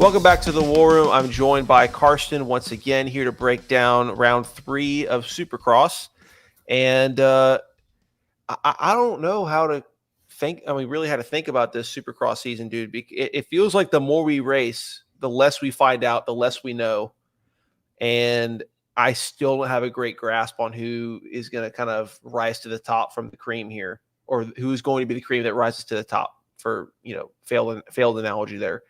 Welcome back to the War Room. I'm joined by Karsten once again here to break down round 3 of Supercross. And I don't know how to think. I mean, really how to think about this Supercross season, dude. It feels like the more we race, the less we find out, the less we know. And I still don't have a great grasp on who is going to kind of rise to the top from the cream here, or who's going to be the cream that rises to the top, for, failed analogy there.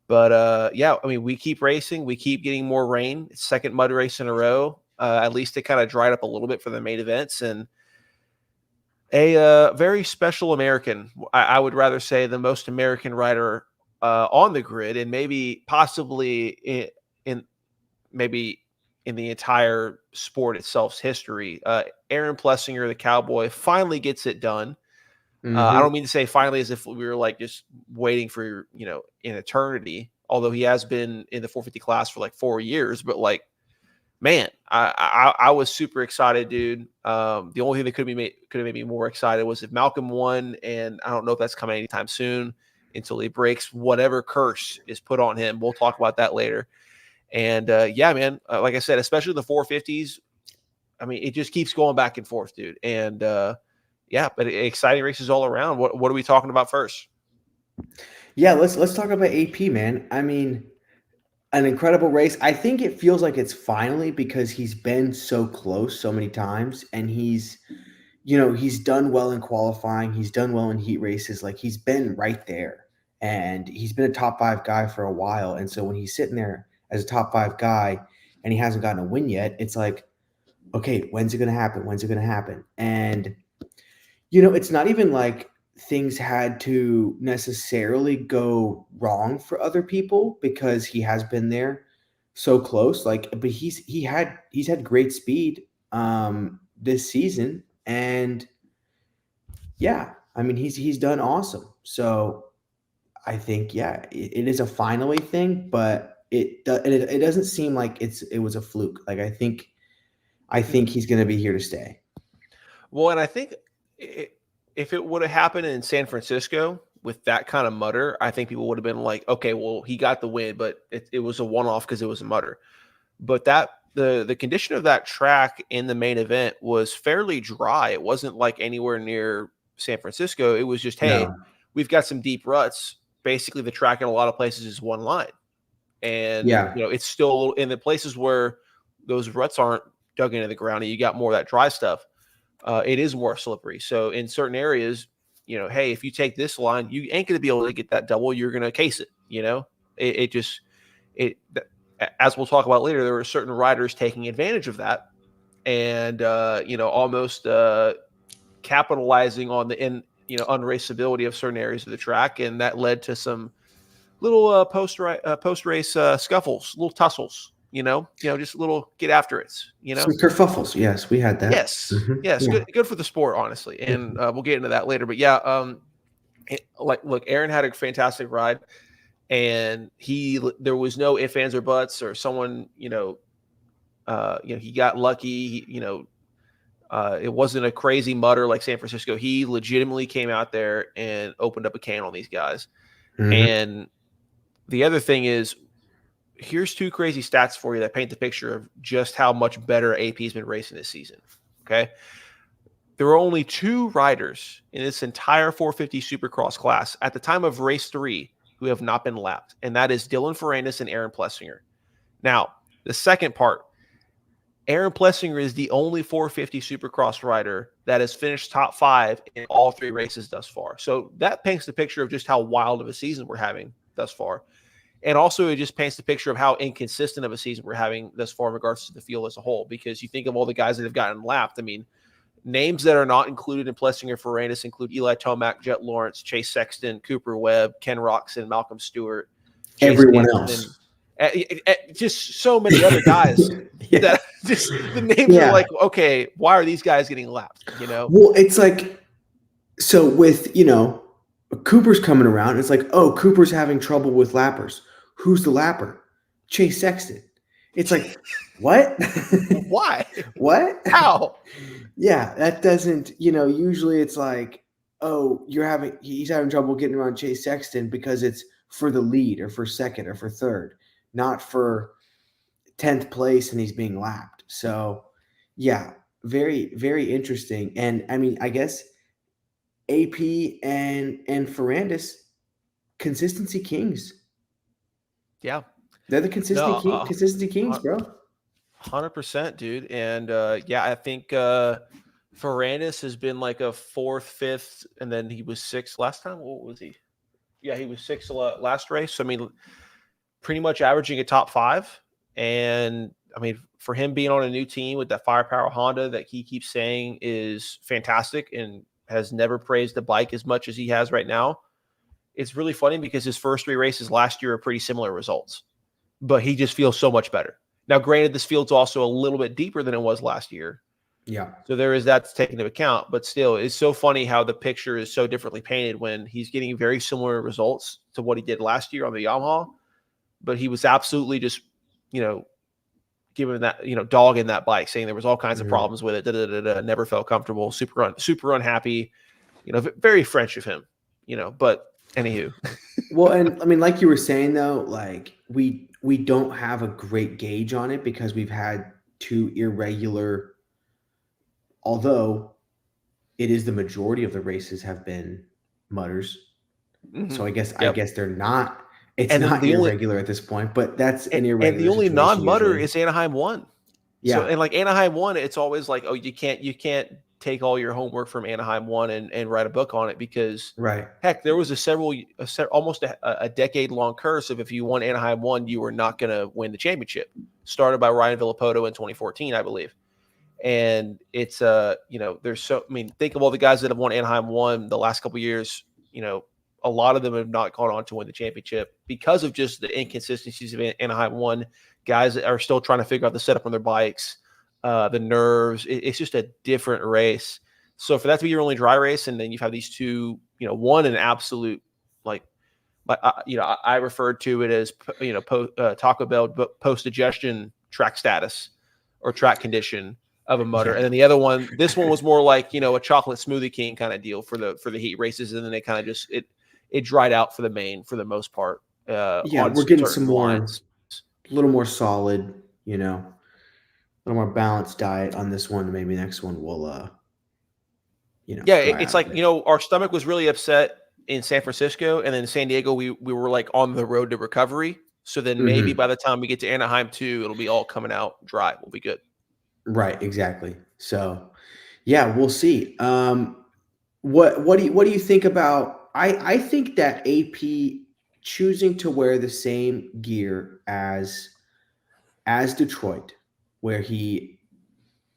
But yeah, I mean, we keep racing. We keep getting more rain. It's second mud race in a row. At least it kind of dried up a little bit for the main events. And a very special American, I would rather say the most American rider on the grid, and maybe possibly in the entire sport itself's history. Aaron Plessinger, the Cowboy, finally gets it done. I don't mean to say finally as if we were like just waiting for, an eternity, although he has been in the 450 class for like 4 years. But like, man, I was super excited, dude. The only thing that could have made me more excited was if Malcolm won, and I don't know if that's coming anytime soon until he breaks whatever curse is put on him. We'll talk about that later. And yeah, man, like I said, especially the 450s, I mean, it just keeps going back and forth, dude. And yeah, but exciting races all around. What are we talking about first? Yeah, let's talk about AP, man. I mean, an incredible race. I think it feels like it's finally, because he's been so close so many times, and he's done well in qualifying. He's done well in heat races. Like, he's been right there, and he's been a top 5 guy for a while. And so when he's sitting there as a top 5 guy and he hasn't gotten a win yet, it's like, okay, when's it going to happen? When's it going to happen? And it's not even like things had to necessarily go wrong for other people, because he has been there so close. Like, but he's had great speed this season, and yeah, I mean, he's done awesome. So I think, yeah, it is a finally thing, but it doesn't seem like it was a fluke. Like, I think he's going to be here to stay. Well, and I think if it would have happened in San Francisco with that kind of mutter, I think people would have been like, okay, well, he got the win, but it was a one-off because it was a mutter. But the condition of that track in the main event was fairly dry. It wasn't like anywhere near San Francisco. It was just, hey, we've got some deep ruts. Basically, the track in a lot of places is one line. And, it's still in the places where those ruts aren't dug into the ground and you got more of that dry stuff. It is more slippery. So in certain areas, hey, if you take this line, you ain't going to be able to get that double. You're going to case it. As we'll talk about later, there were certain riders taking advantage of that, and almost capitalizing on the unraceability of certain areas of the track, and that led to some little post race scuffles, little tussles. Just a little get after it. Some kerfuffles. Yes, we had that. Yes, yes, yeah. Good for the sport, honestly, and we'll get into that later. But yeah, look, Aaron had a fantastic ride, and there was no ifs, ands, or buts, or someone he got lucky. It wasn't a crazy mutter like San Francisco. He legitimately came out there and opened up a can on these guys. And the other thing is, here's 2 crazy stats for you that paint the picture of just how much better AP's been racing this season. Okay. There were only 2 riders in this entire 450 Supercross class at the time of race 3 who have not been lapped, and that is Dylan Ferrandis and Aaron Plessinger. Now, the second part, Aaron Plessinger is the only 450 Supercross rider that has finished top 5 in all 3 races thus far. So that paints the picture of just how wild of a season we're having thus far. And also, it just paints the picture of how inconsistent of a season we're having thus far in regards to the field as a whole. Because you think of all the guys that have gotten lapped. I mean, names that are not included in Plessinger Ferrandis include Eli Tomac, Jet Lawrence, Chase Sexton, Cooper Webb, Ken Roxon, Malcolm Stewart, everyone else. Just so many other guys that just the names are like, okay, why are these guys getting lapped? Well, it's like, so with Cooper's coming around. It's like, oh, Cooper's having trouble with lappers. Who's the lapper? Chase Sexton. It's like, what? Why? What? How? Yeah, that doesn't, usually it's like, oh, he's having trouble getting around Chase Sexton because it's for the lead or for second or for third, not for 10th place and he's being lapped. So, yeah, very, very interesting. And I mean, I guess AP and Ferrandis, consistency kings. Yeah. They're the No, consistency kings, bro. 100%, dude. And yeah, I think Ferrandis has been like a fourth, fifth, and then he was sixth last time. What was he? Yeah, he was sixth last race. So, I mean, pretty much averaging a top five. And I mean, for him being on a new team with that firepower Honda that he keeps saying is fantastic and has never praised the bike as much as he has right now. It's really funny because his first three races last year are pretty similar results, but he just feels so much better. Now, granted, this field's also a little bit deeper than it was last year. Yeah. So there is that to take into account, but still, it's so funny how the picture is so differently painted when he's getting very similar results to what he did last year on the Yamaha, but he was absolutely just, giving that, dog in that bike, saying there was all kinds of problems with it, never felt comfortable, super unhappy, very French of him, but anywho. Well, and I mean, like you were saying though, like we don't have a great gauge on it because we've had two irregular, although it is the majority of the races have been mutters. Mm-hmm. So I guess Yep. they're not. It's And not the irregular at this point, but that's an and irregular the only situation non-mutter usually. is Anaheim 1. So, Yeah. and like Anaheim 1, it's always like, oh, you can't take all your homework from Anaheim 1 and write a book on it because Right. heck, there was almost a decade long curse of if you won Anaheim 1, you were not going to win the championship. Started by Ryan Villapoto in 2014, I believe. And it's there's think of all the guys that have won Anaheim 1 the last couple of years, a lot of them have not gone on to win the championship because of just the inconsistencies of Anaheim 1. Guys that are still trying to figure out the setup on their bikes, the nerves. It's just a different race. So for that to be your only dry race, and then you have these two, one an absolute I referred to it as Taco Bell post digestion track status or track condition of a mutter, and then the other one, this one was more like a chocolate smoothie king kind of deal for the heat races, and then they kind of just it dried out for the main for the most part. Yeah, On we're getting some certain more, lines. a little more solid, a little more balanced diet on this one. Maybe next one we'll Yeah, dry it's out a like bit. our stomach was really upset in San Francisco, and then in San Diego we were like on the road to recovery. So then maybe by the time we get to Anaheim 2, it'll be all coming out dry. We'll be good. Right, exactly. So, yeah, we'll see. What do you think about? I think that AP choosing to wear the same gear as Detroit, where he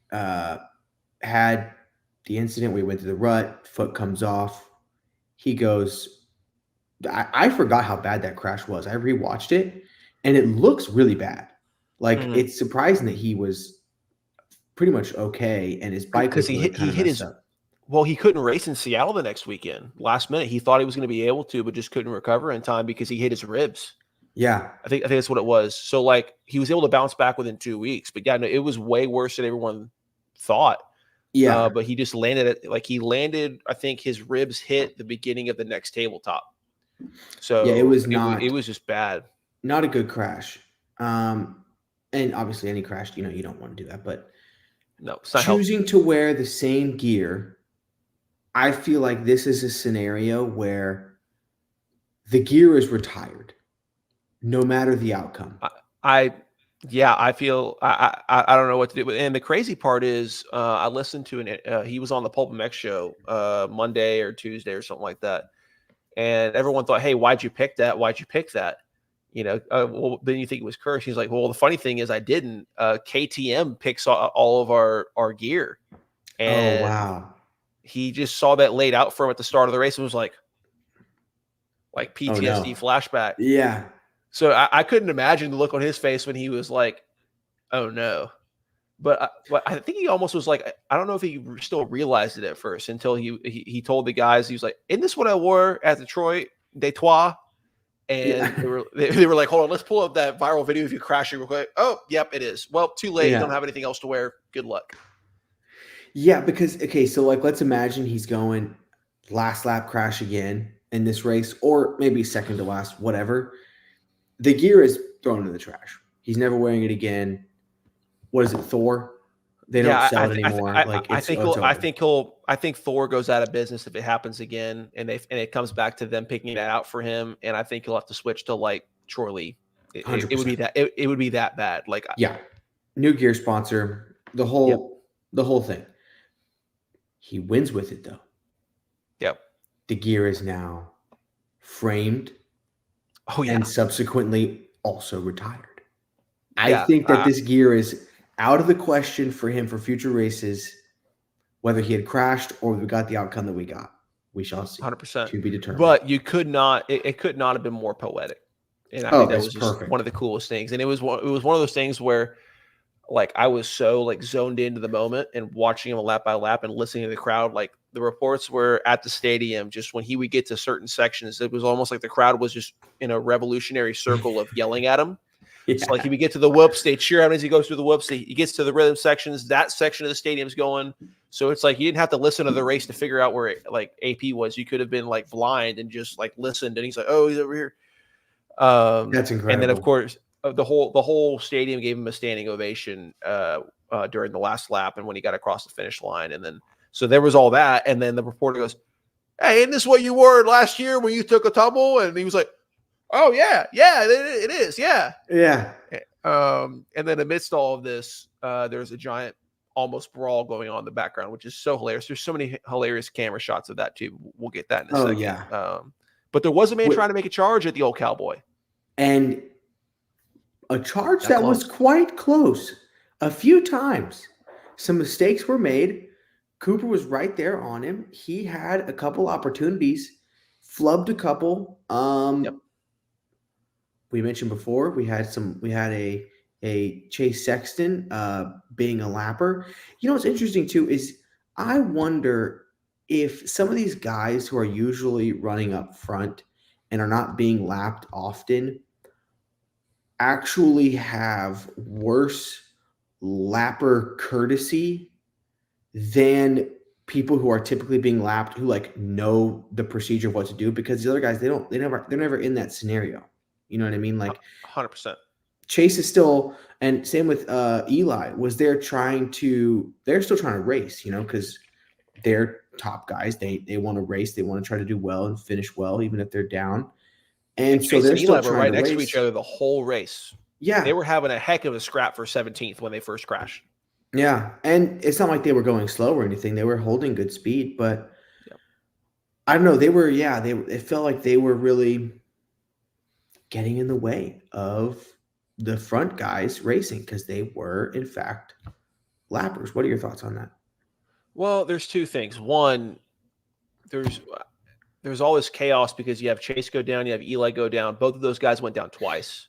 had the incident where he went to the rut, foot comes off, he goes. I forgot how bad that crash was. I rewatched it, and it looks really bad. Like it's surprising that he was pretty much okay, and his bike Because was he really hit kind he of hit messed his up. well, he couldn't race in Seattle the next weekend. Last minute, he thought he was going to be able to, but just couldn't recover in time because he hit his ribs. Yeah, I think that's what it was. So like he was able to bounce back within 2 weeks, but yeah, no, it was way worse than everyone thought. yeah, But he just landed it like he landed. I think his ribs hit the beginning of the next tabletop. yeah. It So was it was just bad. not a good crash. And obviously, any crash, you don't want to do that. But No, it's not healthy. choosing to wear the same gear, I feel like this is a scenario where the gear is retired, no matter the outcome. I feel I don't know what to do. And the crazy part is, I listened to he was on the Pulp MX show Monday or Tuesday or something like that, and everyone thought, "Hey, why'd you pick that? Why'd you pick that?" Well, then you think it was cursed. He's like, "Well, the funny thing is, I didn't. KTM picks all of our gear, Oh and wow! he just saw that laid out for him at the start of the race and was like Oh PTSD no! flashback." Yeah, So I couldn't imagine the look on his face when he was like, "Oh no." But I think he almost was like, I don't know if he still realized it at first until he told the guys, he was like, "Isn't this what I wore at Detroit, Detroit?" And yeah, they were like, "Hold on, let's pull up that viral video of you crashing real quick." Oh, yep, it is. Well, too late. You don't yeah, have anything else to wear. Good luck. yeah. Because okay, so like, let's imagine he's going last lap crash again. in this race, or maybe second to last, whatever. The gear is thrown in the trash. He's never wearing it again. What is it, Thor? They don't Yeah, sell it anymore. Like I it's think it's over. I think Thor goes out of business if it happens again, and it comes back to them picking that out for him, and I think he'll have to switch to like Troy Lee. It would be 100%. that it would be that bad. Like, Yeah. New gear sponsor, the yep, whole thing. He wins with it though. yep. The gear is now framed Oh yeah, and subsequently also retired. I yeah. think that this gear is out of the question for him for future races, whether he had crashed or we got the outcome that we got. We shall see. 100%. To be determined. But you could not. It could not have been more poetic, and I think that it's was just perfect. one of the coolest things. And it was one of those things where, like, I was so like zoned into the moment and watching him lap by lap and listening to the crowd. Like, the reports were at the stadium, just when he would get to certain sections, it was almost like the crowd was just in a revolutionary circle of yelling at him. Yeah. So like he would get to the whoops, they cheer him as he goes through the whoops. He gets to the rhythm sections. That section of the stadium's going. So it's like you didn't have to listen to the race to figure out where like AP was. You could have been like blind and just like listened. And he's like, "Oh, he's over here." That's incredible. And then of course the whole stadium gave him a standing ovation during the last lap and when he got across the finish line. And then so there was all that. And then the reporter goes, "Hey, isn't this what you wore last year when you took a tumble?" And he was like, "Oh yeah, it is, yeah." And then amidst all of this, there's a giant almost brawl going on in the background, which is so hilarious. There's so many hilarious camera shots of that too. We'll get that in a second. Yeah. But there was a man trying to make a charge at the old Cowboy, and a charge that was quite close. A few times, some mistakes were made. Cooper was right there on him. He had a couple opportunities, flubbed a couple. Yep. We mentioned before we had a Chase Sexton being a lapper. You know what's interesting too is I wonder if some of these guys who are usually running up front and are not being lapped often actually have worse lapper courtesy than people who are typically being lapped who like know the procedure of what to do, because the other guys they're never in that scenario. You know what I mean? Like 100%. Chase is still, and same with Eli, they're still trying to race, you know, because they're top guys. They want to race. They want to try to do well and finish well, even if they're down. And so they're still trying right to next race to each other the whole race. Yeah. They were having a heck of a scrap for 17th when they first crashed. Yeah. And it's not like they were going slow or anything. They were holding good speed, but I don't know. It felt like they were really getting in the way of the front guys racing because they were, in fact, lappers. What are your thoughts on that? Well, there's two things. One, there's all this chaos because you have Chase go down, you have Eli go down. Both of those guys went down twice.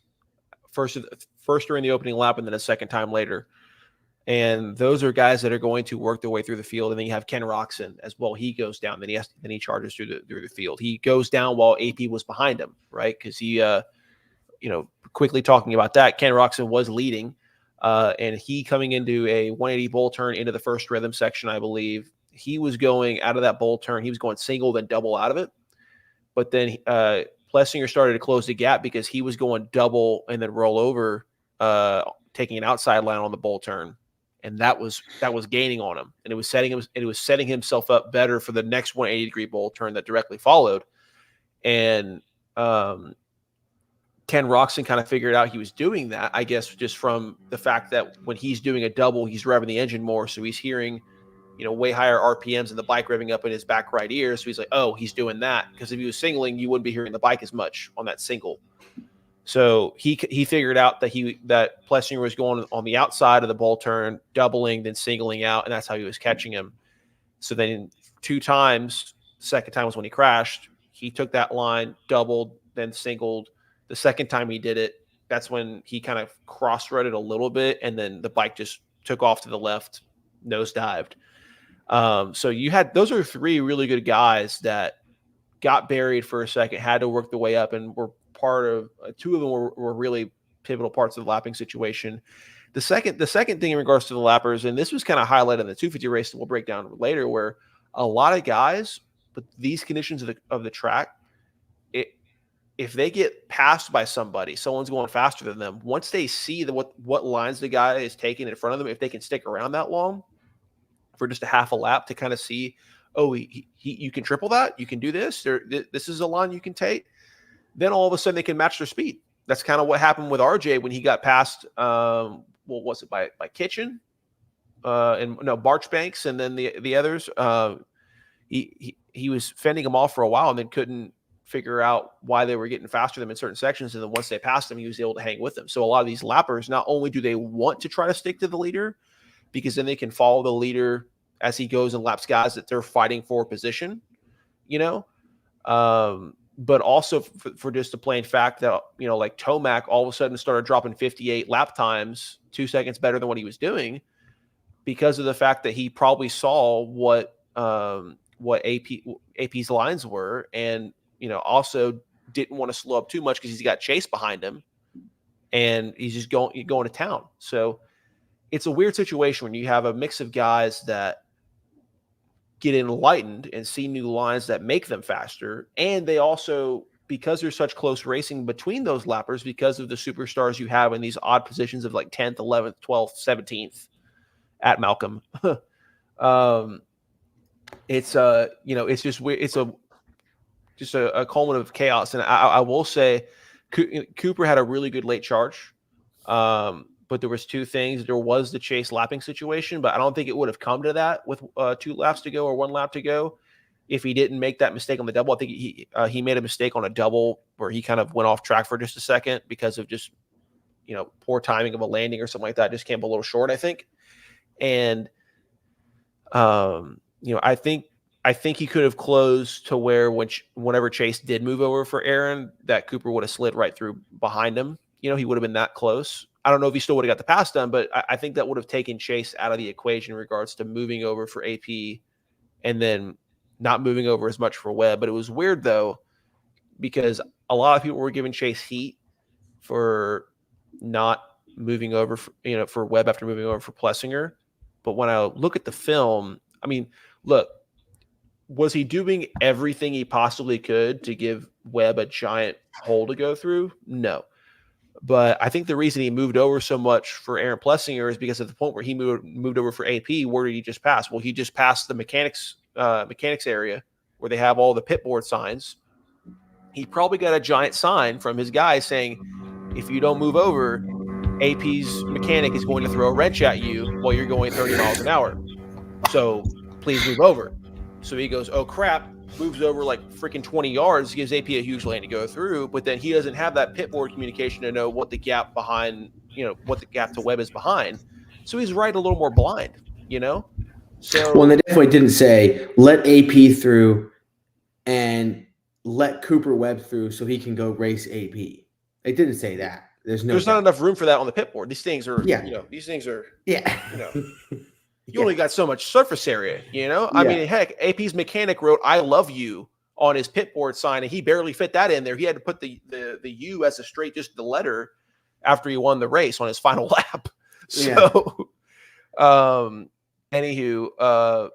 First during the opening lap, and then a second time later. And those are guys that are going to work their way through the field. And then you have Ken Roczen as well. He goes down, then he charges through the field. He goes down while AP was behind him, right? Because he, quickly talking about that, Ken Roczen was leading, and he coming into a 180 bull turn into the first rhythm section, I believe. He was going out of that bull turn. He was going single, then double out of it. But then Plessinger started to close the gap because he was going double and then roll over, taking an outside line on the bull turn. And that was gaining on him. And it was setting himself up better for the next 180-degree bull turn that directly followed. And Ken Roczen kind of figured out he was doing that, I guess, just from the fact that when he's doing a double, he's revving the engine more. So he's hearing, way higher RPMs and the bike revving up in his back right ear. So he's like, oh, he's doing that. Because if he was singling, you wouldn't be hearing the bike as much on that single. So he figured out that Plessinger was going on the outside of the bull turn, doubling, then singling out, and that's how he was catching him. So then 2 times, the second time was when he crashed, he took that line, doubled, then singled. The second time he did it, that's when he kind of cross-threaded a little bit, and then the bike just took off to the left, nose-dived. So those are 3 really good guys that got buried for a second, had to work the way up, and were part of 2 of them were really pivotal parts of the lapping situation. The second thing in regards to the lappers, and this was kind of highlighted in the 250 race that we'll break down later, where a lot of guys, but these conditions of the track, if they get passed by somebody, someone's going faster than them, once they see what lines the guy is taking in front of them, if they can stick around that long for just a half a lap to kind of see, oh, you can triple that, you can do this, this is a line you can take, then all of a sudden they can match their speed. That's kind of what happened with RJ when he got past, what was it, by Kitchen, and no, Barchbanks, and then the others. He was fending them off for a while and then couldn't figure out why they were getting faster than him in certain sections. And then once they passed him, he was able to hang with them. So a lot of these lappers, not only do they want to try to stick to the leader, because then they can follow the leader as he goes and laps guys that they're fighting for position, but also for just the plain fact that, like Tomac all of a sudden started dropping 58 lap times, 2 seconds better than what he was doing, because of the fact that he probably saw what AP's lines were, and also didn't want to slow up too much because he's got Chase behind him, and he's just going to town. So it's a weird situation when you have a mix of guys that get enlightened and see new lines that make them faster, and they also, because there's such close racing between those lappers, because of the superstars you have in these odd positions of like 10th, 11th, 12th, 17th at Malcolm. It's it's just weird. It's a culminant of chaos. And I will say Cooper had a really good late charge. But there was two things. There was the Chase lapping situation, but I don't think it would have come to that with 2 laps to go or 1 lap to go if he didn't make that mistake on the double. I think he made a mistake on a double where he kind of went off track for just a second because of just, poor timing of a landing or something like that. Just came a little short, I think. And, I think he could have closed to where whenever Chase did move over for Aaron, that Cooper would have slid right through behind him. He would have been that close. I don't know if he still would have got the pass done, but I think that would have taken Chase out of the equation in regards to moving over for AP and then not moving over as much for Webb. But it was weird, though, because a lot of people were giving Chase heat for not moving over for Webb after moving over for Plessinger. But when I look at the film, I mean, look, was he doing everything he possibly could to give Webb a giant hole to go through? No. But I think the reason he moved over so much for Aaron Plessinger is because at the point where he moved over for AP, where did he just pass? Well, he just passed the mechanics area where they have all the pit board signs. He probably got a giant sign from his guy saying, if you don't move over, AP's mechanic is going to throw a wrench at you while you're going 30 miles an hour. So please move over. So he goes, oh, crap. Moves over like freaking 20 yards, gives AP a huge lane to go through, but then he doesn't have that pit board communication to know what the gap behind, what the gap to Webb is behind. So he's right a little more blind, So well, they definitely didn't say let AP through and let Cooper Webb through so he can go race AP. They didn't say that. There's not enough room for that on the pit board. These things are, you only got so much surface area, I mean, heck, AP's mechanic wrote, I love you on his pit board sign, and he barely fit that in there. He had to put the U as a straight, just the letter after he won the race on his final lap. So, anywho,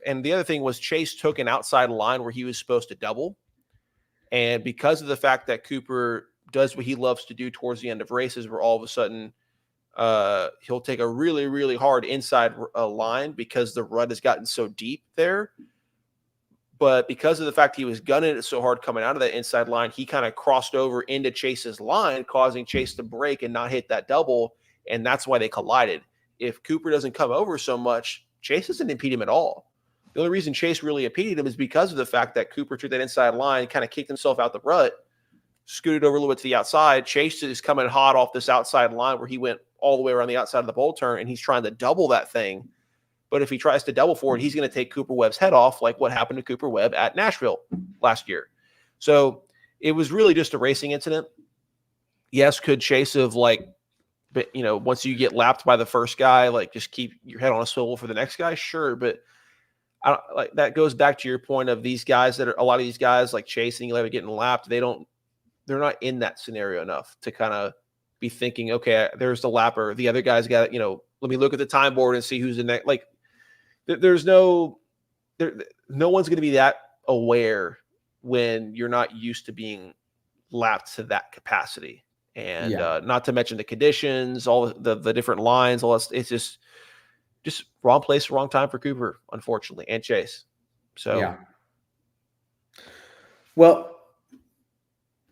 and the other thing was Chase took an outside line where he was supposed to double. And because of the fact that Cooper does what he loves to do towards the end of races, where all of a sudden, he'll take a really, really hard inside line because the rut has gotten so deep there. But because of the fact he was gunning it so hard coming out of that inside line, he kind of crossed over into Chase's line, causing Chase to break and not hit that double. And that's why they collided. If Cooper doesn't come over so much, Chase doesn't impede him at all. The only reason Chase really impeded him is because of the fact that Cooper took that inside line, kind of kicked himself out the rut, scooted over a little bit to the outside. Chase is coming hot off this outside line where he went all the way around the outside of the bowl turn, and he's trying to double that thing. But if he tries to double forward, he's going to take Cooper Webb's head off, like what happened to Cooper Webb at Nashville last year. So it was really just a racing incident. Yes, could Chase have, once you get lapped by the first guy, just keep your head on a swivel for the next guy? Sure, but that goes back to your point of these guys a lot of these guys like Chase and Eli getting lapped. They're not in that scenario enough to kind of be thinking, okay, there's the lapper. The other guy's got, let me look at the time board and see who's the next. No one's going to be that aware when you're not used to being lapped to that capacity. And not to mention the conditions, all the different lines, all that. It's just wrong place, wrong time for Cooper, unfortunately, and Chase. So yeah. Well,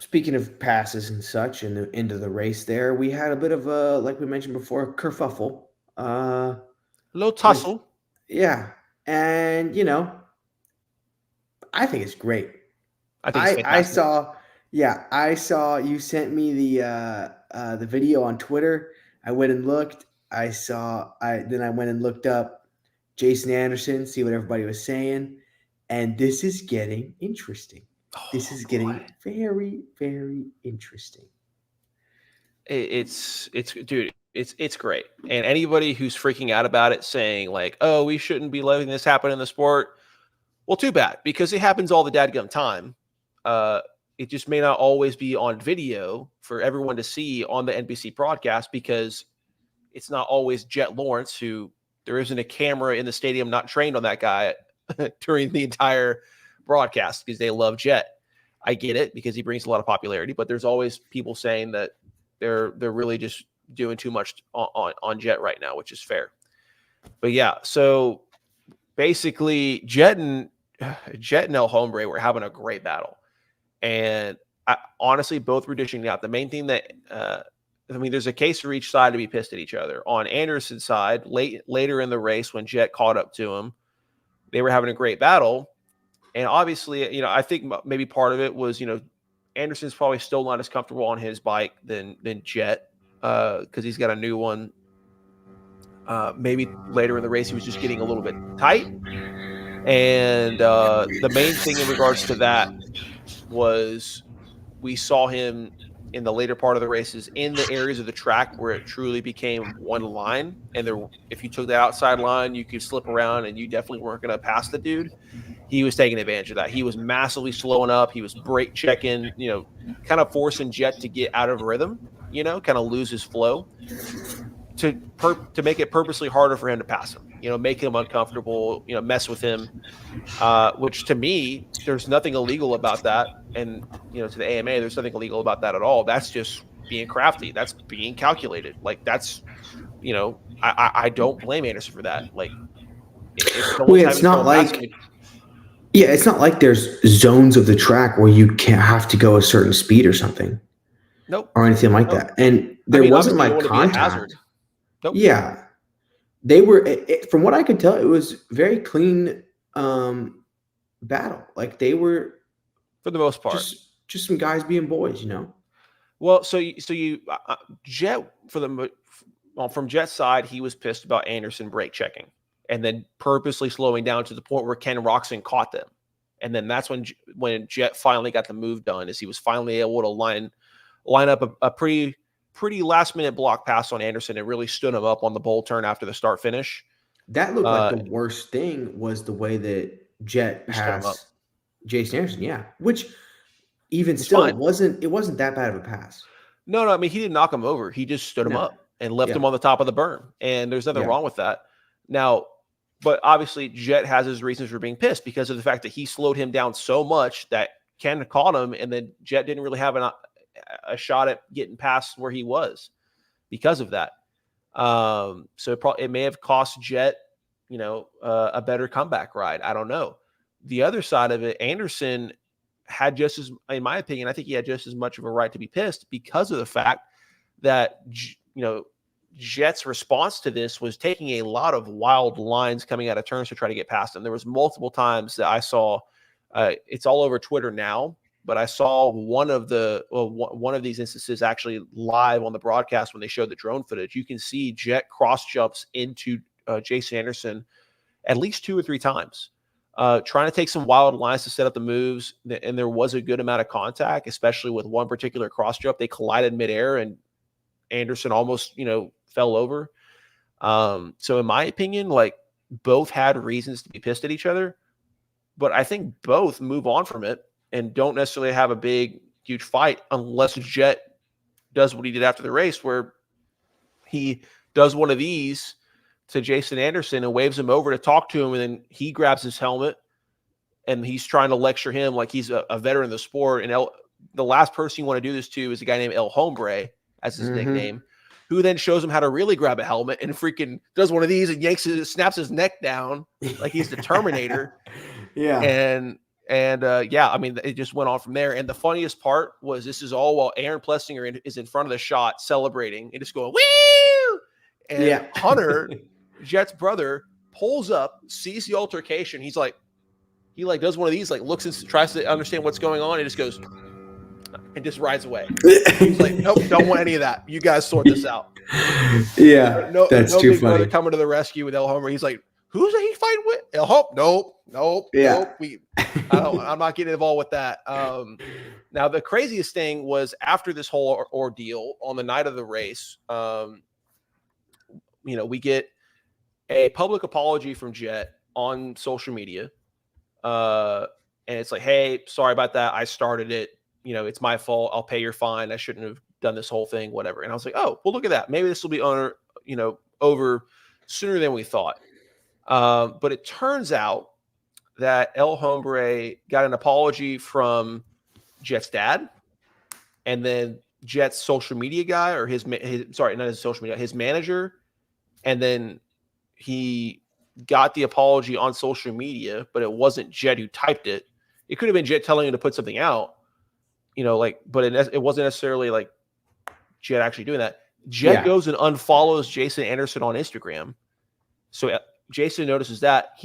speaking of passes and such in the end of the race there, we had a bit of a, like we mentioned before, kerfuffle. Low tussle. Yeah. And, I think it's great. I think it's fantastic. I saw you sent me the video on Twitter. I went and looked. Then I went and looked up Jason Anderson, see what everybody was saying. And this is getting interesting. This is getting very, very interesting. It's dude, it's great. And anybody who's freaking out about it, saying like, "Oh, we shouldn't be letting this happen in the sport," well, too bad, because it happens all the dadgum time. It just may not always be on video for everyone to see on the NBC broadcast, because it's not always Jet Lawrence, who there isn't a camera in the stadium not trained on that guy during the entire broadcast, because they love Jet. I get it, because he brings a lot of popularity, but there's always people saying that they're really just doing too much on Jet right now, which is fair. But yeah, so basically Jet and El Hombre were having a great battle. And honestly, both were dishing out. The main thing that, there's a case for each side to be pissed at each other. On Anderson's side, later in the race, when Jet caught up to him, they were having a great battle. And obviously, I think maybe part of it was, Anderson's probably still not as comfortable on his bike than Jet, because he's got a new one. Maybe later in the race, he was just getting a little bit tight. And the main thing in regards to that was we saw him in the later part of the races in the areas of the track where it truly became one line. And if you took the outside line, you could slip around and you definitely weren't going to pass the dude. He was taking advantage of that. He was massively slowing up. He was brake checking, kind of forcing Jet to get out of rhythm, kind of lose his flow to make it purposely harder for him to pass him, make him uncomfortable, mess with him, which to me, there's nothing illegal about that. And, to the AMA, there's nothing illegal about that at all. That's just being crafty. That's being calculated. Like, that's, I don't blame Anderson for that. Like, it's not like, it's not like there's zones of the track where you can't have to go a certain speed or something. Nope. Or anything like that. And there wasn't like contact. Nope. Yeah. They were, from what I could tell, it was very clean battle. Like, they were, for the most part, just some guys being boys, Well, so Jet, from Jet's side, he was pissed about Anderson brake checking and then purposely slowing down to the point where Ken Roczen caught them. And then that's when Jet finally got the move done, is he was finally able to line up a pretty last minute block pass on Anderson and really stood him up on the bowl turn after the start finish. That looked like the worst thing was the way that Jet passed Jason Anderson. Yeah. Which even still wasn't that bad of a pass. No, I mean, he didn't knock him over. He just stood him up and left him on the top of the berm. And there's nothing wrong with that. Now, but obviously Jet has his reasons for being pissed because of the fact that he slowed him down so much that Ken caught him, and then Jet didn't really have a shot at getting past where he was because of that. So it may have cost Jet, a better comeback ride. I don't know. The other side of it, Anderson had in my opinion, I think he had just as much of a right to be pissed because of the fact that, Jet's response to this was taking a lot of wild lines coming out of turns to try to get past him. There was multiple times that I saw, it's all over Twitter now, but I saw one of these instances actually live on the broadcast when they showed the drone footage. You can see Jet cross jumps into Jason Anderson at least 2 or 3 times, trying to take some wild lines to set up the moves. And there was a good amount of contact, especially with one particular cross jump. They collided midair and Anderson almost, fell over. So in my opinion, like, both had reasons to be pissed at each other, but I think both move on from it and don't necessarily have a big, huge fight unless Jet does what he did after the race, where he does one of these to Jason Anderson and waves him over to talk to him, and then he grabs his helmet and he's trying to lecture him like he's a veteran of the sport. And the last person you want to do this to is a guy named El Hombre, as his nickname, who then shows him how to really grab a helmet and freaking does one of these and snaps his neck down like he's the Terminator. And yeah, I mean, it just went on from there. And the funniest part was this is all while Aaron Plessinger is in front of the shot celebrating and just going, woo! And Hunter, Jet's brother, pulls up, sees the altercation. He does one of these, like looks and tries to understand what's going on, and just goes and just rides away. He's like, nope, don't want any of that. You guys sort this out. Yeah, that's no too big funny. brother coming to the rescue with El Homer. He's like, who's he fighting with? El Hope? Nope. I'm not getting involved with that. Now the craziest thing was after this whole ordeal on the night of the race, we get a public apology from Jet on social media. And it's like, hey, sorry about that. I started it. It's my fault. I'll pay your fine. I shouldn't have done this whole thing, whatever. And I was like, oh, well, look at that. Maybe this will be over sooner than we thought. But it turns out that El Hombre got an apology from Jet's dad, and then Jet's social media guy, or his manager. And then he got the apology on social media, but it wasn't Jet who typed it. It could have been Jet telling him to put something out, but it wasn't necessarily like Jet actually doing that. Jet goes and unfollows Jason Anderson on Instagram. So Jason notices that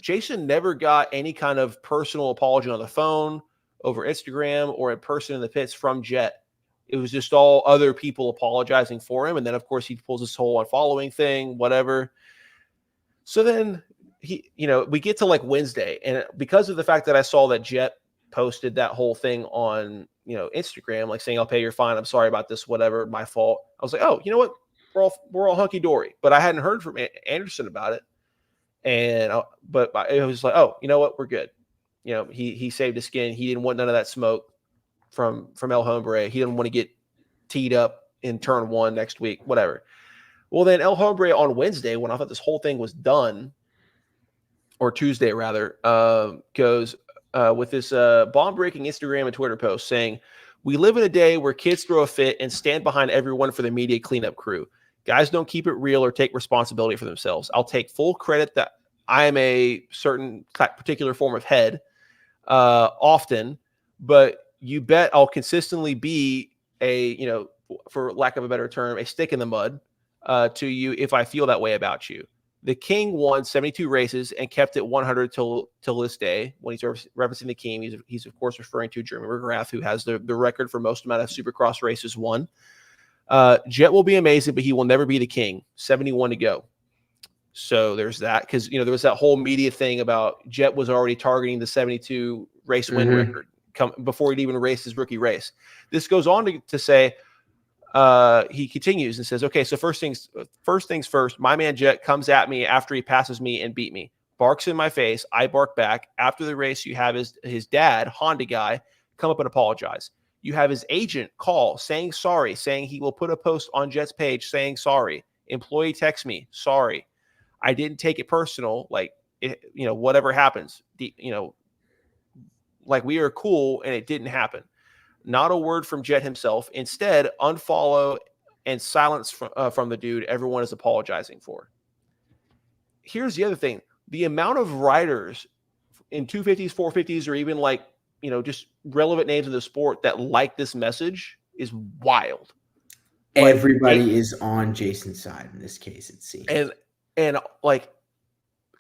Jason never got any kind of personal apology on the phone, over Instagram, or in person in the pits from Jet. It was just all other people apologizing for him. And then of course he pulls this whole unfollowing thing, whatever. So then we get to like Wednesday, and because of the fact that I saw that Jet posted that whole thing on, Instagram, like saying, I'll pay your fine. I'm sorry about this, whatever, my fault. I was like, oh, you know what? We're all hunky dory, but I hadn't heard from Anderson about it. But it was like, oh, you know what? We're good. He saved his skin. He didn't want none of that smoke from El Hombre. He didn't want to get teed up in turn 1 next week, whatever. Well, then El Hombre on Wednesday, when I thought this whole thing was done, or Tuesday rather, goes with this bomb-breaking Instagram and Twitter post saying, we live in a day where kids throw a fit and stand behind everyone for the media cleanup crew. Guys don't keep it real or take responsibility for themselves. I'll take full credit that I am a certain particular form of head often, but you bet I'll consistently be a, for lack of a better term, a stick in the mud to you if I feel that way about you. The King won 72 races and kept it 100 till this day. When he's referencing the King, he's of course referring to Jeremy McGrath, who has the record for most amount of Supercross races won. Jet will be amazing, but he will never be the King. 71 to go. So there's that, because there was that whole media thing about Jet was already targeting the 72 race win record before he'd even raced his rookie race. This goes on to say, he continues and says, okay, so first things first, my man Jet comes at me after he passes me and beat me, barks in my face. I bark back. After the race, you have his dad, Honda guy, come up and apologize. You have his agent call saying sorry, saying he will put a post on Jet's page saying sorry. Employee texts me, sorry. I didn't take it personal. Like, whatever happens, like we are cool and it didn't happen. Not a word from Jet himself. Instead, unfollow and silence from the dude everyone is apologizing for. Here's the other thing. The amount of riders in 250s, 450s, or even like, just relevant names in the sport that like this message is wild. Everybody is on Jason's side in this case, it seems. And like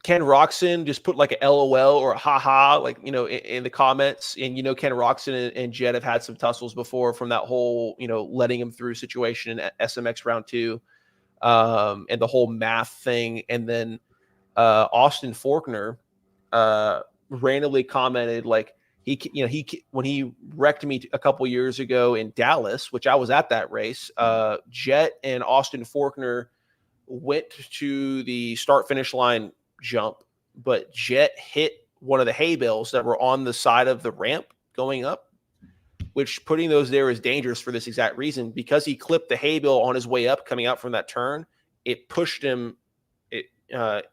Ken Roxon just put like a LOL or a haha, like, in the comments. And, Ken Roxon and Jet have had some tussles before from that whole, letting him through situation at SMX round 2, and the whole math thing. And then Austin Faulkner randomly commented, like, when he wrecked me a couple years ago in Dallas, which I was at that race, Jet and Austin Faulkner went to the start-finish line jump, but Jet hit one of the hay bales that were on the side of the ramp going up, which putting those there is dangerous for this exact reason, because he clipped the hay bale on his way up coming out from that turn. It pushed him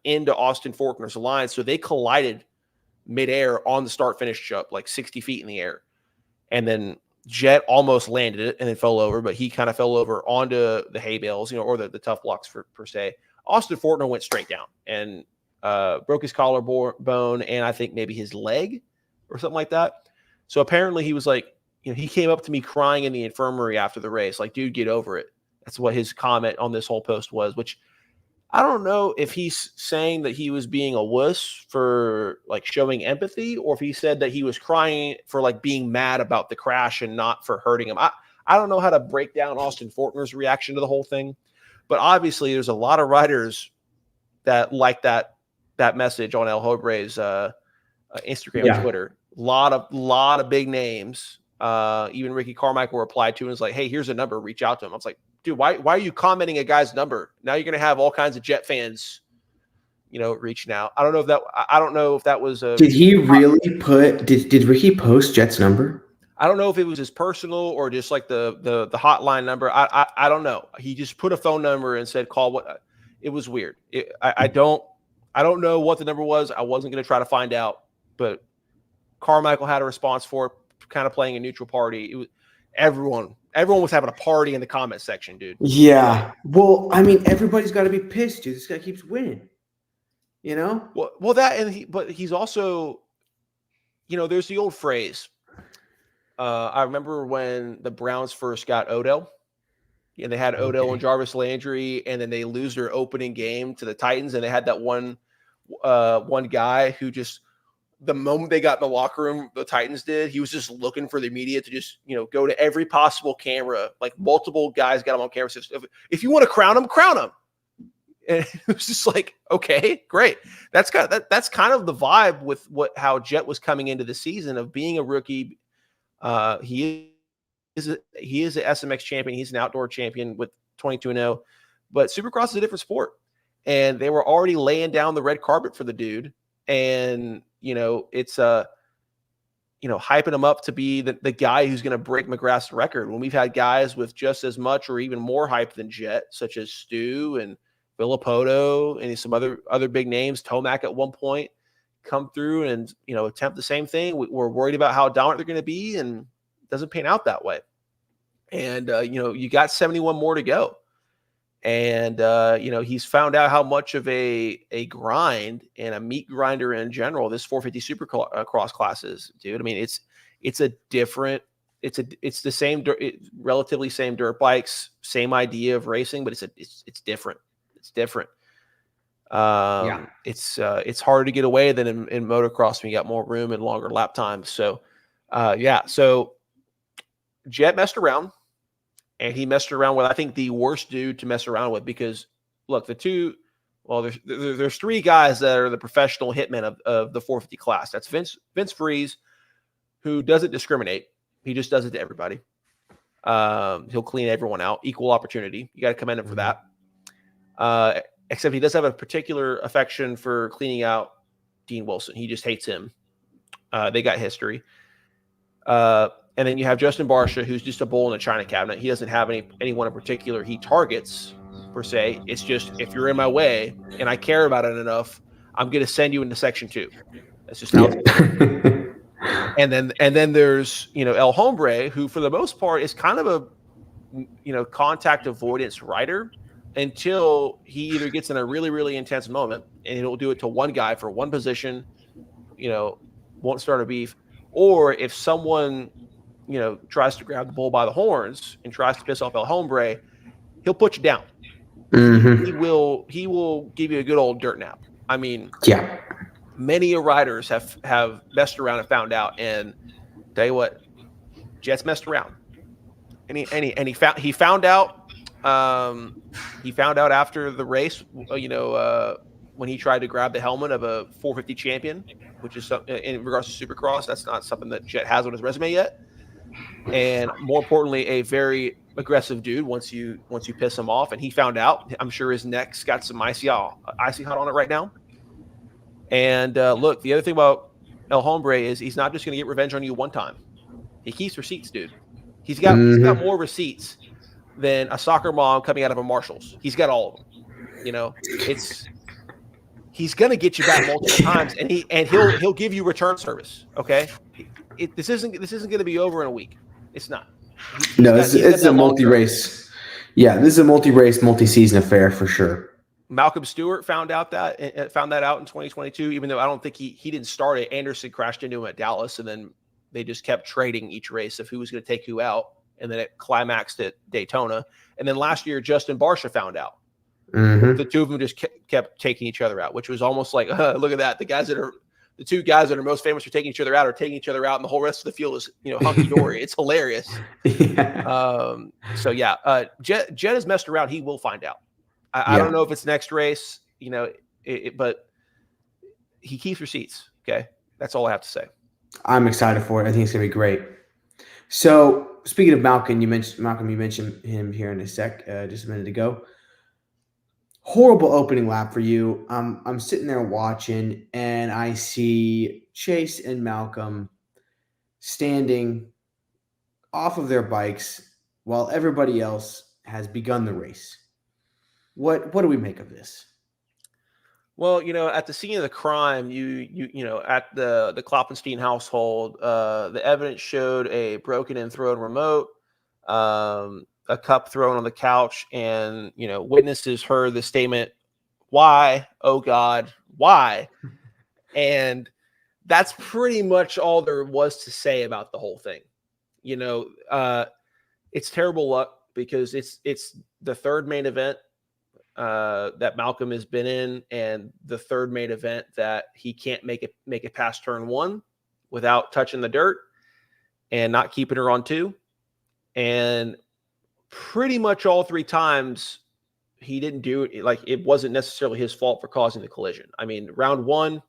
into Austin Faulkner's line, so they collided midair on the start finish jump, like 60 feet in the air. And then Jet almost landed it and then fell over, but he kind of fell over onto the hay bales, or the tough blocks per se. Austin Fortner went straight down and broke his collarbone and I think maybe his leg or something like that. So apparently he was like, he came up to me crying in the infirmary after the race, like, dude, get over it. That's what his comment on this whole post was, which I don't know if he's saying that he was being a wuss for like showing empathy, or if he said that he was crying for like being mad about the crash and not for hurting him. I don't know how to break down Austin Fortner's reaction to the whole thing, but obviously there's a lot of that like that message on El Hobre's Instagram and Twitter. Lot of big names. Even Ricky Carmichael replied to him and was like, hey, here's a number, reach out to him. I was like, dude, why are you commenting a guy's number? Now you're going to have all kinds of Jet fans, reaching out. I don't know if that was a. Did he really did Ricky post Jet's number? I don't know if it was his personal or just like the hotline number. I don't know. He just put a phone number and said, call what. It was weird. I don't know what the number was. I wasn't going to try to find out, but Carmichael had a response for it, kind of playing a neutral party. It was everyone was having a party in the comment section, dude. Yeah. Well, I mean, everybody's got to be pissed, dude. This guy keeps winning. Well, that but he's also, there's the old phrase. I remember when the Browns first got Odell, and they had Odell and Jarvis Landry, and then they lose their opening game to the Titans, and they had that one guy who just, the moment they got in the locker room, the Titans did, he was just looking for the media to just, go to every possible camera. Like multiple guys got him on camera. If you want to crown him, crown him. And it was just like, okay, great. That's kind of the vibe with how Jet was coming into the season of being a rookie. He is a SMX champion. He's an outdoor champion with 22-0, but Supercross is a different sport. And they were already laying down the red carpet for the dude. And, it's hyping him up to be the guy who's going to break McGrath's record, when we've had guys with just as much or even more hype than Jet, such as Stu and Villapoto and some other big names. Tomac at one point come through and, attempt the same thing. We're worried about how dominant they're going to be, and it doesn't pan out that way. And, you got 71 more to go. And, he's found out how much of a grind and a meat grinder in general this 450 Supercross class is, dude. I mean, it's the same, relatively same dirt bikes, same idea of racing, but it's different. It's different. It's harder to get away than in motocross when you got more room and longer lap times. So, so Jet messed around. And he messed around with, I think, the worst dude to mess around with, because look, there's three guys that are the professional hitmen of the 450 class. That's Vince Freeze, who doesn't discriminate. He just does it to everybody. He'll clean everyone out, equal opportunity. You got to commend him for that. Except he does have a particular affection for cleaning out Dean Wilson. He just hates him. They got history. And then you have Justin Barsha, who's just a bull in a china cabinet. He doesn't have anyone in particular he targets, per se. It's just, if you're in my way and I care about it enough, I'm going to send you into section 2. That's just how it's and then there's, El Hombre, who for the most part is kind of a, contact avoidance rider until he either gets in a really, really intense moment, and he'll do it to one guy for one position, won't start a beef. Or if someone, tries to grab the bull by the horns and tries to piss off El Hombre, he'll put you down. Mm-hmm. He will give you a good old dirt nap. I mean, many riders have messed around and found out. And tell you what, Jet's messed around, and he found out. He found out after the race, when he tried to grab the helmet of a 450 champion, which is in regards to Supercross, that's not something that Jet has on his resume yet. And more importantly, a very aggressive dude once you piss him off. And he found out. I'm sure his neck's got some icy hot on it right now. And look, the other thing about El Hombre is he's not just going to get revenge on you one time. He keeps receipts, dude. He's got more receipts than a soccer mom coming out of a Marshall's. He's got all of them. he's going to get you back multiple times, and he'll give you return service. Okay, this isn't going to be over in a week. It's not. It's a multi-race. Yeah, this is a multi-race, multi-season affair for sure. Malcolm Stewart found that out in 2022, even though I don't think he didn't start it. Anderson crashed into him at Dallas, and then they just kept trading each race of who was going to take who out, and then it climaxed at Daytona. And then last year, Justin Barcia found out. Mm-hmm. The two of them just kept taking each other out, which was almost like, look at that. The two guys that are most famous for taking each other out are taking each other out, and the whole rest of the field is, hunky dory. It's hilarious. Yeah. Jed has messed around. He will find out. I don't know if it's next race, but he keeps receipts. Okay. That's all I have to say. I'm excited for it. I think it's going to be great. So speaking of Malcolm, you mentioned him here in a sec, just a minute ago. Horrible opening lap for you. I'm sitting there watching, and I see Chase and Malcolm standing off of their bikes while everybody else has begun the race. What do we make of this? Well, at the scene of the crime, at the Kloppenstein household, the evidence showed a broken and thrown remote, a cup thrown on the couch, and witnesses heard the statement, "Why, oh God, why?" And that's pretty much all there was to say about the whole thing. It's terrible luck because it's the third main event that Malcolm has been in, and the third main event that he can't make it past turn one without touching the dirt and not keeping her on two. And pretty much all three times he didn't do it. Like, it wasn't necessarily his fault for causing the collision. I mean, round one,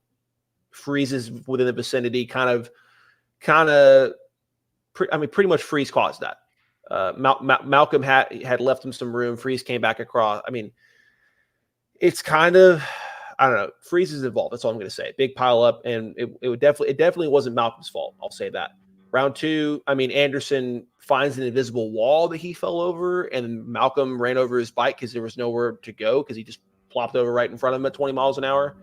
Freeze's within the vicinity, pretty much Freeze caused that. Malcolm had left him some room. Freeze came back across. I mean, it's kind of, I don't know. Freeze is involved. That's all I'm going to say. Big pile up, and it definitely wasn't Malcolm's fault. I'll say that. Round two, Anderson finds an invisible wall that he fell over, and Malcolm ran over his bike because there was nowhere to go because he just plopped over right in front of him at 20 miles an hour.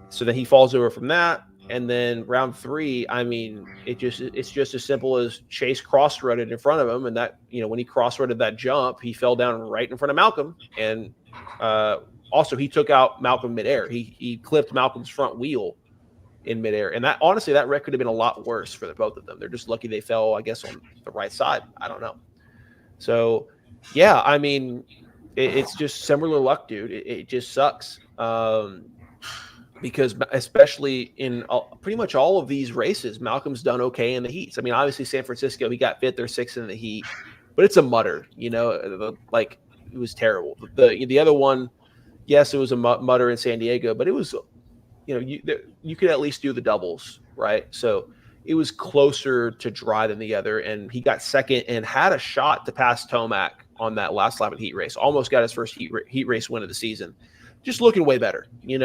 So then he falls over from that. And then round three, it's just as simple as Chase cross-rutted in front of him, and that, when he cross-rutted that jump, he fell down right in front of Malcolm, and also he took out Malcolm midair. He clipped Malcolm's front wheel in midair, and that, honestly, that wreck could have been a lot worse for the both of them. They're just lucky they fell, I guess, on the right side. I don't know. So, yeah, it's just similar luck, dude. It just sucks. Because especially in pretty much all of these races, Malcolm's done okay in the heats. Obviously San Francisco, he got fifth or sixth in the heat, but it's a mutter, like, it was terrible. The other one, yes, it was a mutter in San Diego, but it was, you could at least do the doubles, right? So it was closer to dry than the other, and he got second and had a shot to pass Tomac on that last lap of heat race. Almost got his first heat race win of the season. Just looking way better, he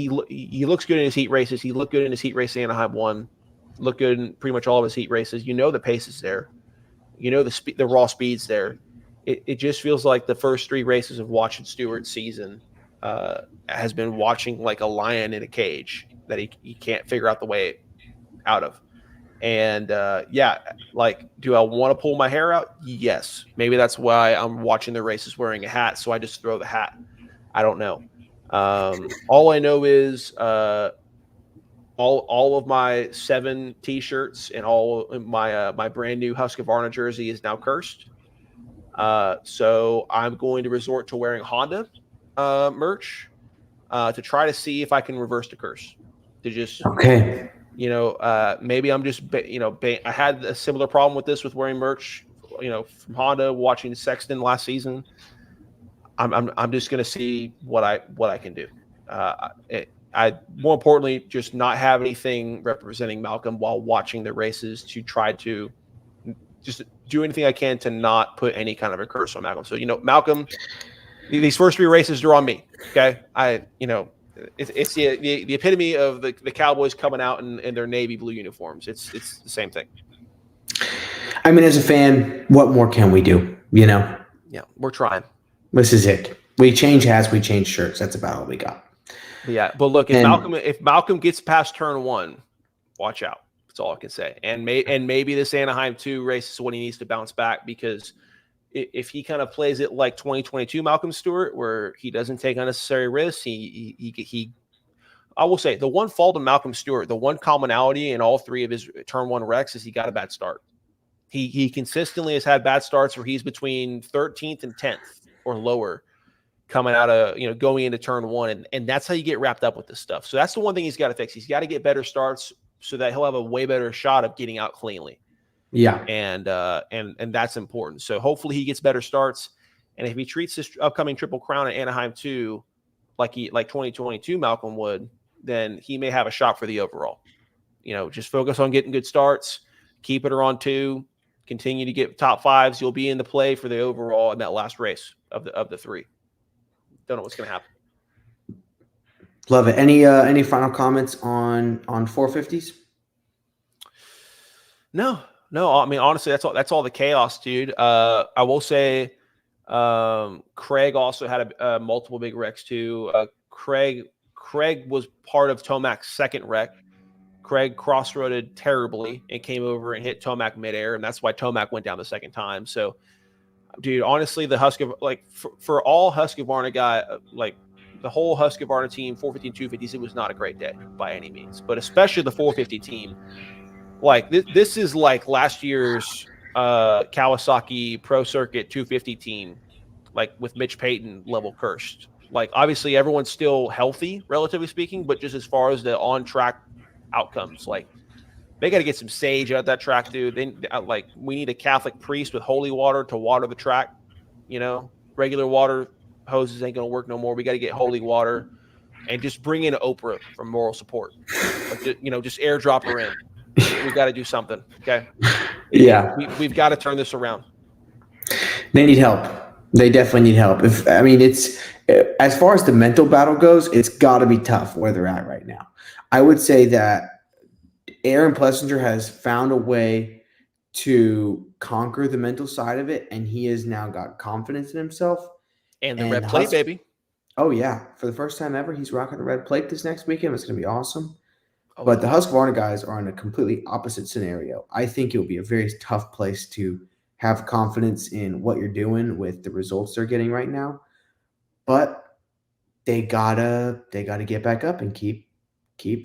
looks good in his heat races. He looked good in his heat race. Anaheim 1, looked good in pretty much all of his heat races. The pace is there. The raw speed's there. It just feels like the first three races of watching Stewart's season has been watching like a lion in a cage that he can't figure out the way out of. And do I want to pull my hair out? Yes. Maybe that's why I'm watching the races wearing a hat, so I just throw the hat. I don't know. All I know is all of my 7 T-shirts and all my brand new Husqvarna jersey is now cursed. So I'm going to resort to wearing Honda merch to try to see if I can reverse the curse. To just okay. Maybe I'm just, I had a similar problem with this with wearing merch, from Honda, watching Sexton last season. I'm just going to see what I can do. I more importantly, just not have anything representing Malcolm while watching the races, to try to just do anything I can to not put any kind of a curse on Malcolm. So, Malcolm, these first 3 races are on me. Okay. It's the epitome of the Cowboys coming out in their navy blue uniforms. It's the same thing. As a fan, what more can we do? Yeah, we're trying. This is it. We change hats, we change shirts. That's about all we got. But look, if And Malcolm gets past turn 1, watch out. That's all I can say. And maybe this Anaheim 2 race is when he needs to bounce back, because if he kind of plays it like 2022 Malcolm Stewart, where he doesn't take unnecessary risks, he I will say the one fault of Malcolm Stewart, the one commonality in all 3 of his turn 1 wrecks is he got a bad start. He consistently has had bad starts where he's between 13th and 10th or lower coming out of, going into turn 1. And that's how you get wrapped up with this stuff. So that's the one thing he's got to fix. He's got to get better starts so that he'll have a way better shot of getting out cleanly. Yeah. And that's important. So hopefully he gets better starts. And if he treats this upcoming Triple Crown at Anaheim 2 like 2022 Malcolm would, then he may have a shot for the overall. Just focus on getting good starts, keep it around 2, continue to get top 5s. You'll be in the play for the overall in that last race of the 3. Don't know what's going to happen. Love it. Any final comments on 450s? No. I mean, honestly, that's all the chaos, dude. I will say, Craig also had a multiple big wrecks too. Craig was part of Tomac's second wreck. Craig cross-roaded terribly and came over and hit Tomac midair, and that's why Tomac went down the second time. So, dude, honestly, the Husqvarna, for all Husqvarna guy, the whole Husqvarna team, 450 and 250s, it was not a great day by any means, but especially the 450 team. This is like last year's Kawasaki Pro Circuit 250 team, with Mitch Payton level cursed. Obviously everyone's still healthy, relatively speaking, but just as far as the on-track outcomes, they got to get some sage out of that track, dude. We need a Catholic priest with holy water to water the track. Regular water hoses ain't going to work no more. We got to get holy water and just bring in Oprah from moral support. Just airdrop her in. We got to do something. Okay. Yeah. We've got to turn this around. They need help. They definitely need help. It's as far as the mental battle goes, it's got to be tough where they're at right now. I would say that Aaron Plessinger has found a way to conquer the mental side of it, and he has now got confidence in himself. And the red plate, baby. Oh, yeah. For the first time ever, he's rocking the red plate this next weekend. It's going to be awesome. But the Husqvarna guys are in a completely opposite scenario. I think it will be a very tough place to have confidence in what you're doing with the results they're getting right now. But they gotta get back up and keep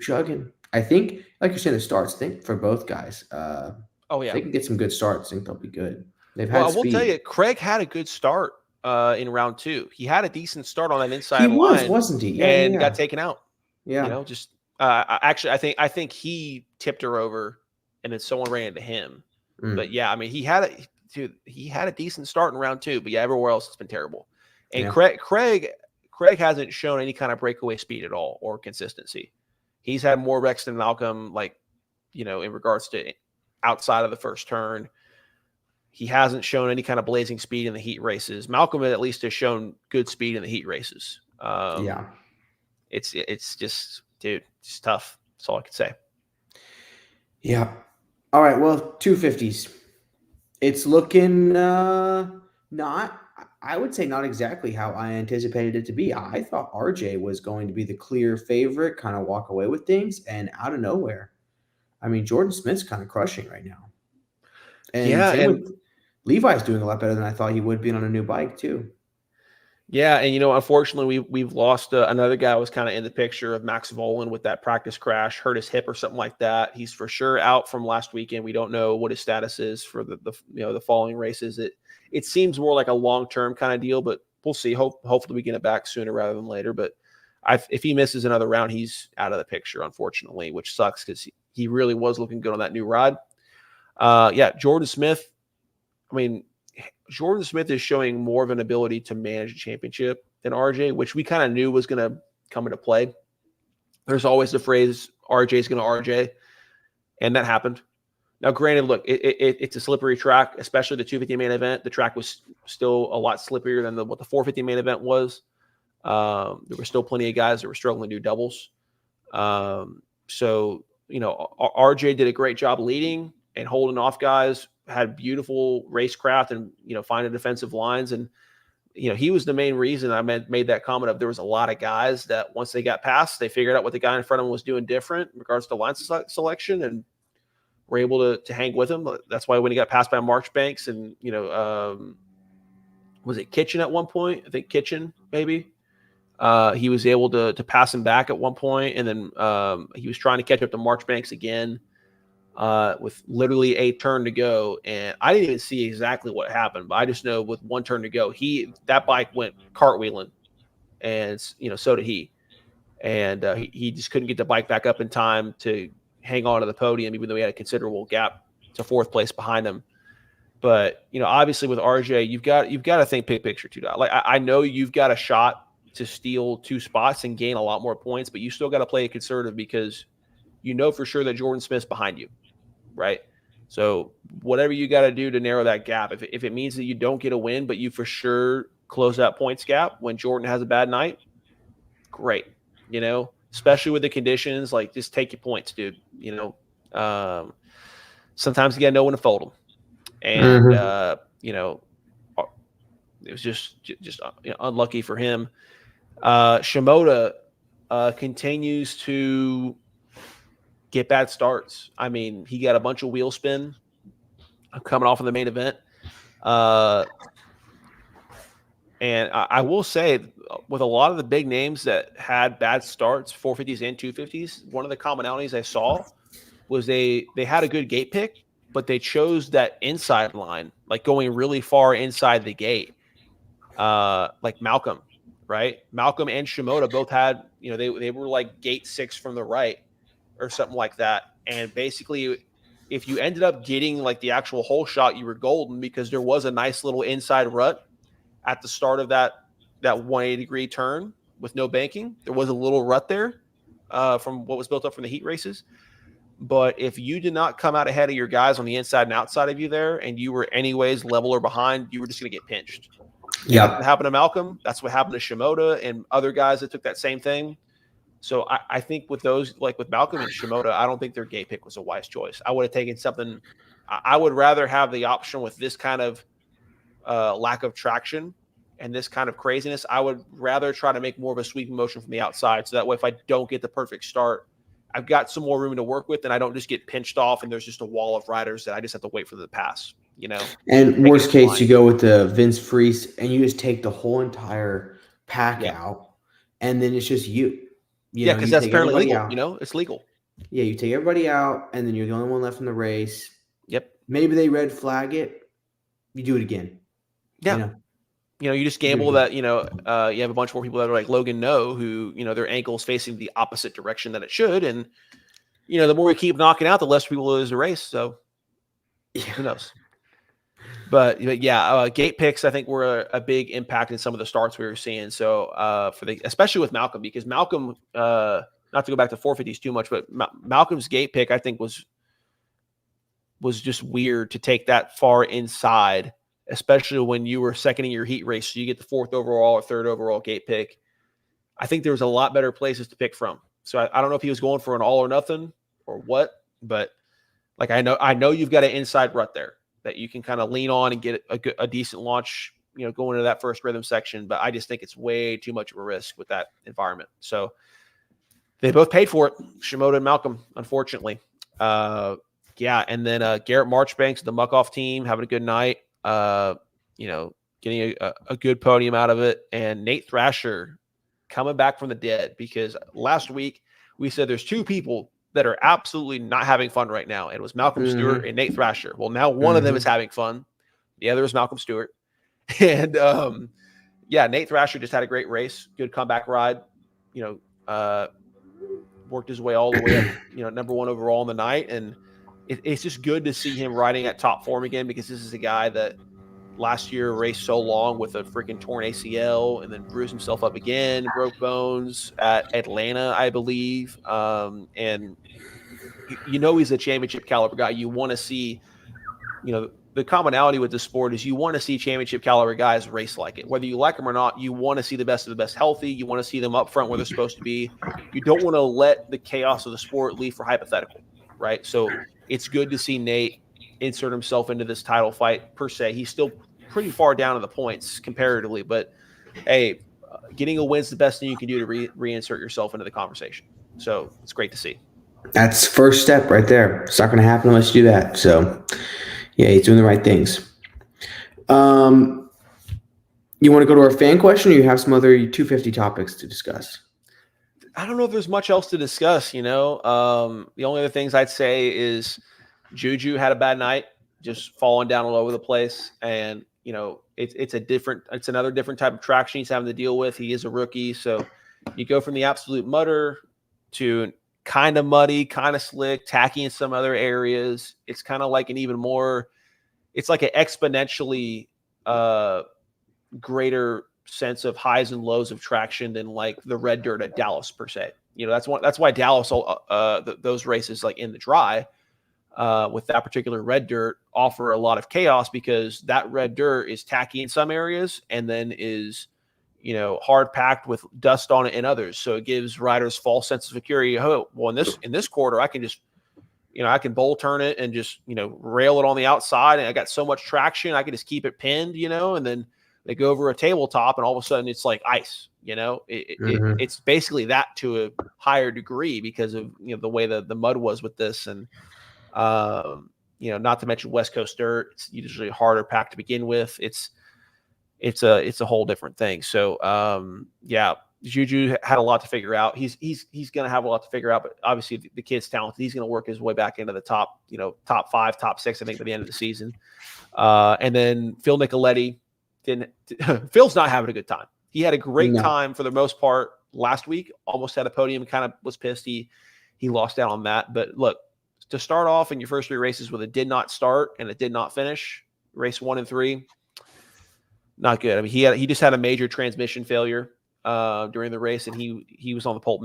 chugging. I think, like you're saying, the starts. I think for both guys, if they can get some good starts, I think they'll be good. They've had speed. I will tell you, Craig had a good start in round 2. He had a decent start on that inside line. Wasn't he? Yeah, and got taken out. Yeah. Actually, I think he tipped her over, and then someone ran into him. But yeah, I mean, he had a decent start in round 2. But yeah, everywhere else it's been terrible. And Craig hasn't shown any kind of breakaway speed at all or consistency. He's had more wrecks than Malcolm, in regards to outside of the first turn. He hasn't shown any kind of blazing speed in the heat races. Malcolm at least has shown good speed in the heat races. It's just, dude, it's tough. That's all I can say. Yeah. All right. Well, 250s. It's looking I would say not exactly how I anticipated it to be. I thought RJ was going to be the clear favorite, kind of walk away with things, and out of nowhere, I mean, Jordan Smith's kind of crushing right now. And Levi's doing a lot better than I thought he would be on a new bike too. Yeah, and unfortunately, we've lost another guy who was kind of in the picture of Max Volan with that practice crash, hurt his hip or something like that. He's for sure out from last weekend. We don't know what his status is for the following races. It seems more like a long-term kind of deal, but we'll see. Hopefully we get it back sooner rather than later. But if he misses another round, he's out of the picture, unfortunately, which sucks because he really was looking good on that new ride. Jordan Smith. I mean, Jordan Smith is showing more of an ability to manage a championship than RJ, which we kind of knew was going to come into play. There's always the phrase RJ is going to RJ, and that happened. Now, granted, look, it's a slippery track, especially the 250 main event. The track was still a lot slipperier than what the 450 main event was. There were still plenty of guys that were struggling to do doubles. So, RJ did a great job leading and holding off guys, had beautiful racecraft and, finding defensive lines. And he was the main reason I made that comment of there was a lot of guys that once they got past, they figured out what the guy in front of them was doing different in regards to line selection and were able to hang with him. That's why when he got passed by Marchbanks and, was it Kitchen at one point? I think Kitchen, maybe. He was able to pass him back at one point, and then he was trying to catch up to Marchbanks again with literally a turn to go. And I didn't even see exactly what happened, but I just know with one turn to go, that bike went cartwheeling, and so did he. And he just couldn't get the bike back up in time to hang on to the podium, even though he had a considerable gap to fourth place behind him. But obviously with RJ, you've got to think big picture too. Like I know you've got a shot to steal 2 spots and gain a lot more points, but you still got to play it conservative because for sure that Jordan Smith's behind you, right? So whatever you got to do to narrow that gap, if it means that you don't get a win, but you for sure close that points gap when Jordan has a bad night, great. Especially with the conditions, like just take your points, dude. Sometimes you got to know when to fold them. And, it was just unlucky for him. Shimoda continues to get bad starts. I mean, he got a bunch of wheel spin coming off of the main event. And I will say, with a lot of the big names that had bad starts, 450s and 250s, one of the commonalities I saw was they had a good gate pick, but they chose that inside line, like going really far inside the gate, like Malcolm, right? Malcolm and Shimoda both had, they were like gate 6 from the right or something like that. And basically, if you ended up getting like the actual hole shot, you were golden because there was a nice little inside rut at the start of that 180-degree turn with no banking. There was a little rut there from what was built up from the heat races. But if you did not come out ahead of your guys on the inside and outside of you there, and you were anyways level or behind, you were just going to get pinched. Yeah, that's what happened to Malcolm. That's what happened to Shimoda and other guys that took that same thing. So I think with those, like with Malcolm and Shimoda, I don't think their gate pick was a wise choice. I would have taken something. I would rather have the option with this kind of lack of traction and this kind of craziness. I would rather try to make more of a sweeping motion from the outside. So that way, if I don't get the perfect start, I've got some more room to work with, and I don't just get pinched off and there's just a wall of riders that I just have to wait for the pass, And worst case, you go with the Vince Freeze and you just take the whole entire pack out, and then it's just you. Because that's apparently legal. It's legal. Yeah, you take everybody out, and then you're the only one left in the race. Yep. Maybe they red flag it. You do it again. Yeah. You just gamble that, you have a bunch more people that are like Logan No, who, their ankle's facing the opposite direction that it should. And, the more we keep knocking out, the less people lose the race. So who knows? But gate picks, I think, were a big impact in some of the starts we were seeing. So especially with Malcolm, because Malcolm, not to go back to 450s too much, but Malcolm's gate pick, I think, was just weird to take that far inside, especially when you were second in your heat race. So you get the 4th overall or 3rd overall gate pick. I think there was a lot better places to pick from. So I don't know if he was going for an all or nothing or what, but like I know you've got an inside rut there that you can kind of lean on and get a decent launch, going into that first rhythm section. But I just think it's way too much of a risk with that environment. So they both paid for it, Shimoda and Malcolm, unfortunately. And then Garrett Marchbanks, the Muck-Off team, having a good night. Getting a good podium out of it. And Nate Thrasher coming back from the dead, because last week we said there's 2 people that are absolutely not having fun right now. It was Malcolm Stewart and Nate Thrasher. Well, now one of them is having fun. The other is Malcolm Stewart. And Nate Thrasher just had a great race, good comeback ride, worked his way all the way up, number 1 overall in the night. And it's just good to see him riding at top form again, because this is a guy that last year raced so long with a freaking torn ACL and then bruised himself up again, broke bones at Atlanta, I believe. And he's a championship caliber guy. You want to see, the commonality with the sport is you want to see championship caliber guys race like it. Whether you like them or not, you want to see the best of the best healthy. You want to see them up front where they're supposed to be. You don't want to let the chaos of the sport leave for hypothetical, right? So it's good to see Nate insert himself into this title fight per se. He's still pretty far down in the points comparatively. But hey, getting a win's the best thing you can do to reinsert yourself into the conversation. So it's great to see. That's first step right there. It's not going to happen unless you do that. So, yeah, he's doing the right things. You want to go to our fan question, or you have some other 250 topics to discuss? I don't know if there's much else to discuss. The only other things I'd say is Juju had a bad night, just falling down all over the place, and it's another different type of traction he's having to deal with. He is a rookie, so you go from the absolute mutter to kind of muddy, kind of slick, tacky in some other areas. It's kind of like it's like an exponentially greater sense of highs and lows of traction than like the red dirt at Dallas per se. That's why Dallas, those races like in the dry with that particular red dirt offer a lot of chaos, because that red dirt is tacky in some areas and then is, hard packed with dust on it in others. So it gives riders false sense of security. Oh, well, in this quarter, I can just, I can bowl turn it and just, rail it on the outside, and I got so much traction, I can just keep it pinned, and then they go over a tabletop and all of a sudden it's like ice. It's basically that to a higher degree because of the way the mud was with this, and not to mention West Coast dirt. It's usually harder packed to begin with. It's a whole different thing. So Juju had a lot to figure out. He's going to have a lot to figure out, but obviously the kid's talented. He's going to work his way back into the top 5, top 6, I think, by the end of the season. And then Phil Nicoletti Phil's not having a good time. He had a great time for the most part last week, almost had a podium, kind of was pissed he lost out on that. But look, to start off in your first 3 races with a did not start and it did not finish, race 1 and 3, not good. I mean, he just had a major transmission failure during the race, and he was on the Pulp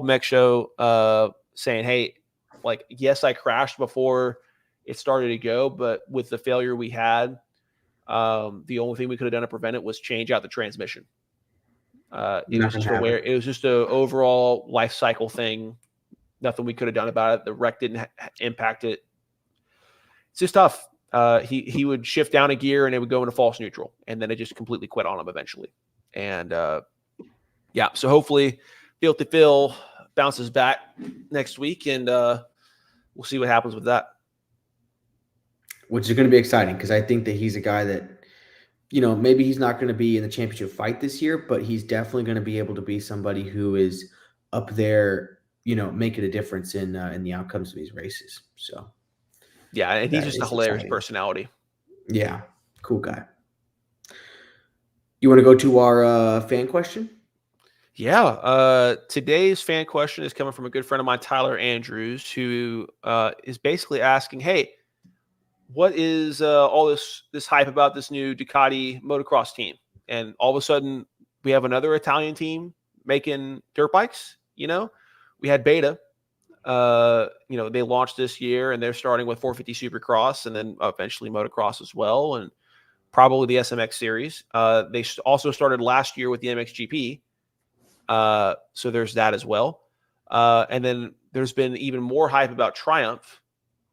Mech show saying, hey, like, yes, I crashed before it started to go, but with the failure we had, the only thing we could have done to prevent it was change out the transmission. It was just an overall life cycle thing. Nothing we could have done about it. The wreck didn't impact it. It's just tough. He would shift down a gear and it would go into false neutral, and then it just completely quit on him eventually. And so hopefully Filthy Phil bounces back next week, and we'll see what happens with that. Which is going to be exciting, because I think that he's a guy that, maybe he's not going to be in the championship fight this year, but he's definitely going to be able to be somebody who is up there, making a difference in the outcomes of these races. So, yeah, and he's just a hilarious personality. Yeah, cool guy. You want to go to our fan question? Yeah, today's fan question is coming from a good friend of mine, Tyler Andrews, who is basically asking, hey, what is all this hype about this new Ducati motocross team? And all of a sudden we have another Italian team making dirt bikes. We had Beta, they launched this year, and they're starting with 450 Supercross, and then eventually motocross as well, and probably the SMX series. They also started last year with the MXGP. So there's that as well. And then there's been even more hype about Triumph,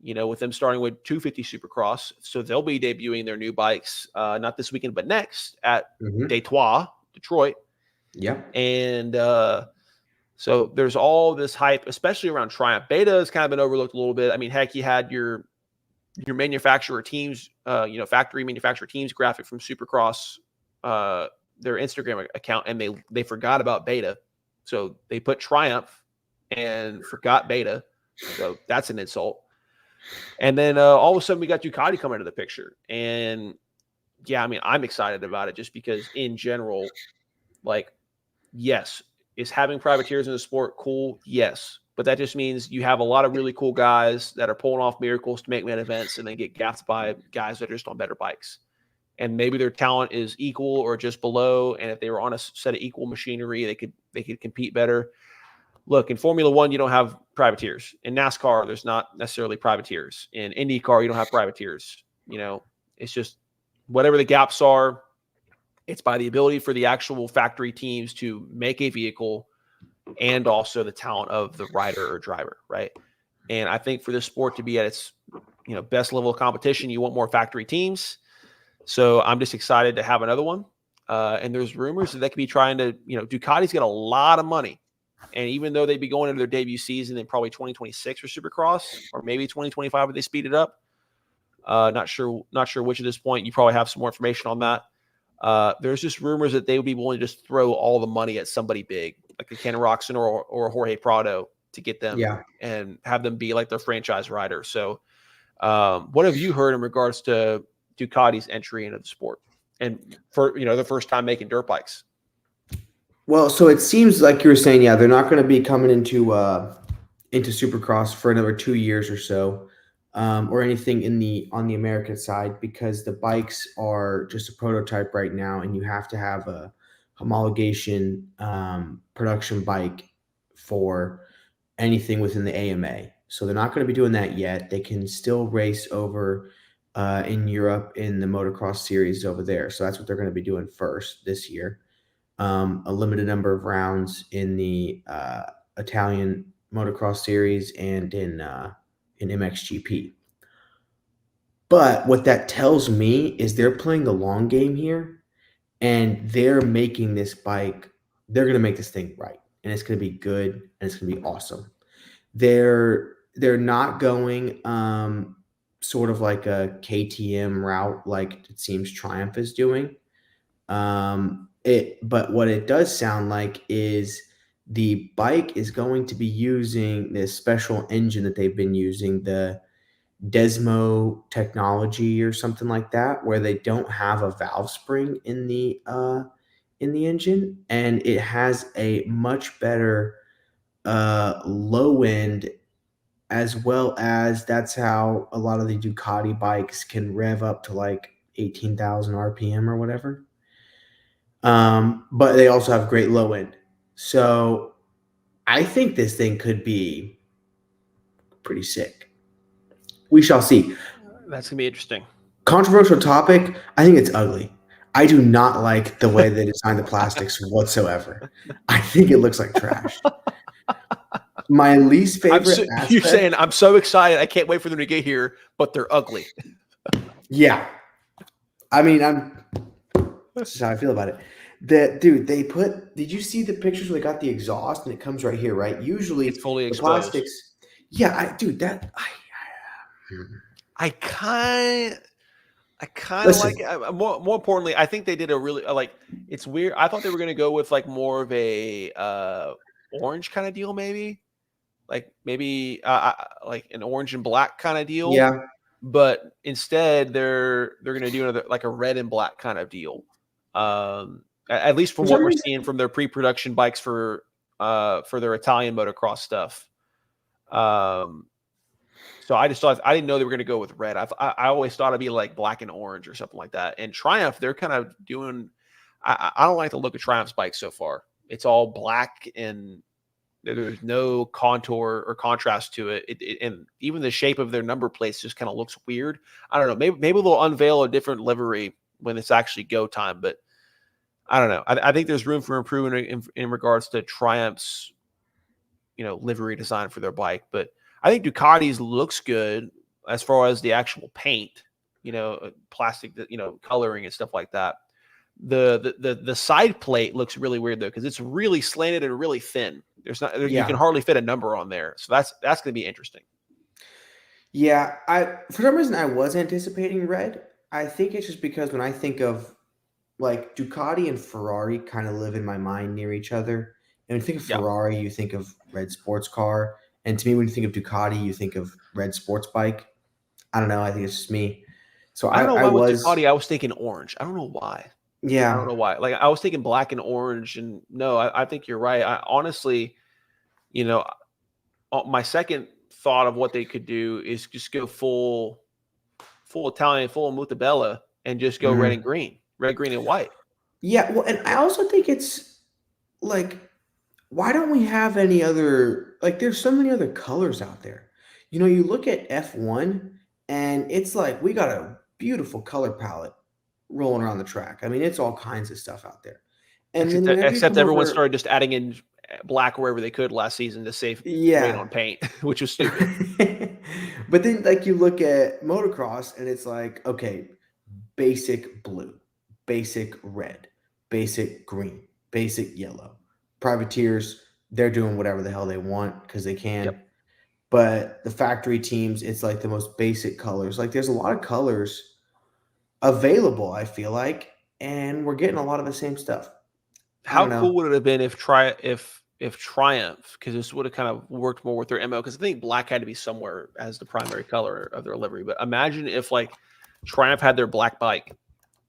with them starting with 250 Supercross. So they'll be debuting their new bikes, not this weekend, but next at TWR, Detroit. Yeah. And so there's all this hype, especially around Triumph. Beta has kind of been overlooked a little bit. I mean, heck, you had your manufacturer teams, factory manufacturer teams graphic from Supercross, their Instagram account, and they forgot about Beta. So they put Triumph and forgot Beta. So that's an insult. And then all of a sudden we got Ducati coming into the picture. And yeah, I mean, I'm excited about it just because in general, like, yes, is having privateers in the sport cool? Yes. But that just means you have a lot of really cool guys that are pulling off miracles to make main events and then get gapped by guys that are just on better bikes. And maybe their talent is equal or just below. And if they were on a set of equal machinery, they could compete better. Look, in Formula One, you don't have privateers. In NASCAR, there's not necessarily privateers. In IndyCar, you don't have privateers. It's just whatever the gaps are, it's by the ability for the actual factory teams to make a vehicle and also the talent of the rider or driver, right? And I think for this sport to be at its best level of competition, you want more factory teams. So I'm just excited to have another one. And there's rumors that they could be trying to, Ducati's got a lot of money. And even though they'd be going into their debut season in probably 2026 for Supercross, or maybe 2025 if they speed it up. Not sure which at this point. You probably have some more information on that. There's just rumors that they would be willing to just throw all the money at somebody big, like a Ken Roczen or a Jorge Prado, to get them and have them be like their franchise rider. So what have you heard in regards to Ducati's entry into the sport and for the first time making dirt bikes? Well, so it seems like you were saying, they're not going to be coming into Supercross for another 2 years or so, or anything on the American side, because the bikes are just a prototype right now, and you have to have a homologation production bike for anything within the AMA. So they're not going to be doing that yet. They can still race over in Europe in the motocross series over there. So that's what they're going to be doing first this year. A limited number of rounds in the Italian motocross series and in MXGP. But what that tells me is they're playing the long game here, and they're making this bike. They're going to make this thing right, and it's going to be good, and it's going to be awesome. They're not going sort of like a KTM route like it seems Triumph is doing. But what it does sound like is the bike is going to be using this special engine that they've been using, the Desmo technology or something like that, where they don't have a valve spring in the engine, and it has a much better low end, as well as that's how a lot of the Ducati bikes can rev up to like 18,000 RPM or whatever. But they also have great low end. So I think this thing could be pretty sick. We shall see. That's going to be interesting. Controversial topic. I think it's ugly. I do not like the way they designed the plastics whatsoever. I think it looks like trash. My least favorite aspect. You're saying I'm so excited. I can't wait for them to get here, but they're ugly. Yeah. I mean, that's how I feel about it. Dude, did you see the pictures where they got the exhaust and it comes right here, right? Usually it's fully exposed. Plastics. Yeah, I kind of like it. More importantly, I think they did a really it's weird. I thought they were going to go with like more of a orange kind of deal, maybe like like an orange and black kind of deal. Yeah. But instead they're going to do another like a red and black kind of deal. At least from what we're seeing from their pre-production bikes for their Italian motocross stuff. So I just thought, I didn't know they were going to go with red. I always thought it'd be like black and orange or something like that. And Triumph, they're kind of doing. I don't like the look of Triumph's bike so far. It's all black and there's no contour or contrast to it. And even the shape of their number plates just kind of looks weird. I don't know. Maybe they'll unveil a different livery when it's actually go time. But I don't know. I think there's room for improvement in regards to Triumph's, livery design for their bike. But I think Ducati's looks good as far as the actual paint, plastic, coloring and stuff like that. The side plate looks really weird though, because it's really slanted and really thin. You can hardly fit a number on there. So that's going to be interesting. Yeah, for some reason I was anticipating red. I think it's just because when I think of like Ducati and Ferrari kind of live in my mind near each other. And when you think of Ferrari, you think of red sports car. And to me, when you think of Ducati, you think of red sports bike. I don't know. I think it's just me. So I don't know why with Ducati, I was thinking orange. I don't know why. Yeah. I don't know why. Like I was thinking black and orange, and no, I think you're right. I honestly, my second thought of what they could do is just go full Italian, full Mutabella, and just go red, green, and white. Yeah. Well, and I also think it's like, why don't we have any other, like there's so many other colors out there. You look at F1 and it's like, we got a beautiful color palette rolling around the track. I mean, it's all kinds of stuff out there. And except everyone started just adding in black wherever they could last season to save weight on paint, which was stupid. But then like you look at motocross and it's like, okay, basic blue, basic red, basic green, basic yellow. Privateers, they're doing whatever the hell they want because they Yep. can. But the factory teams, it's like the most basic colors. Like there's a lot of colors available, I feel like, and we're getting a lot of the same stuff. I How don't cool know. would it have been if Triumph, because this would have kind of worked more with their MO, because I think black had to be somewhere as the primary color of their livery. But imagine if like Triumph had their black bike,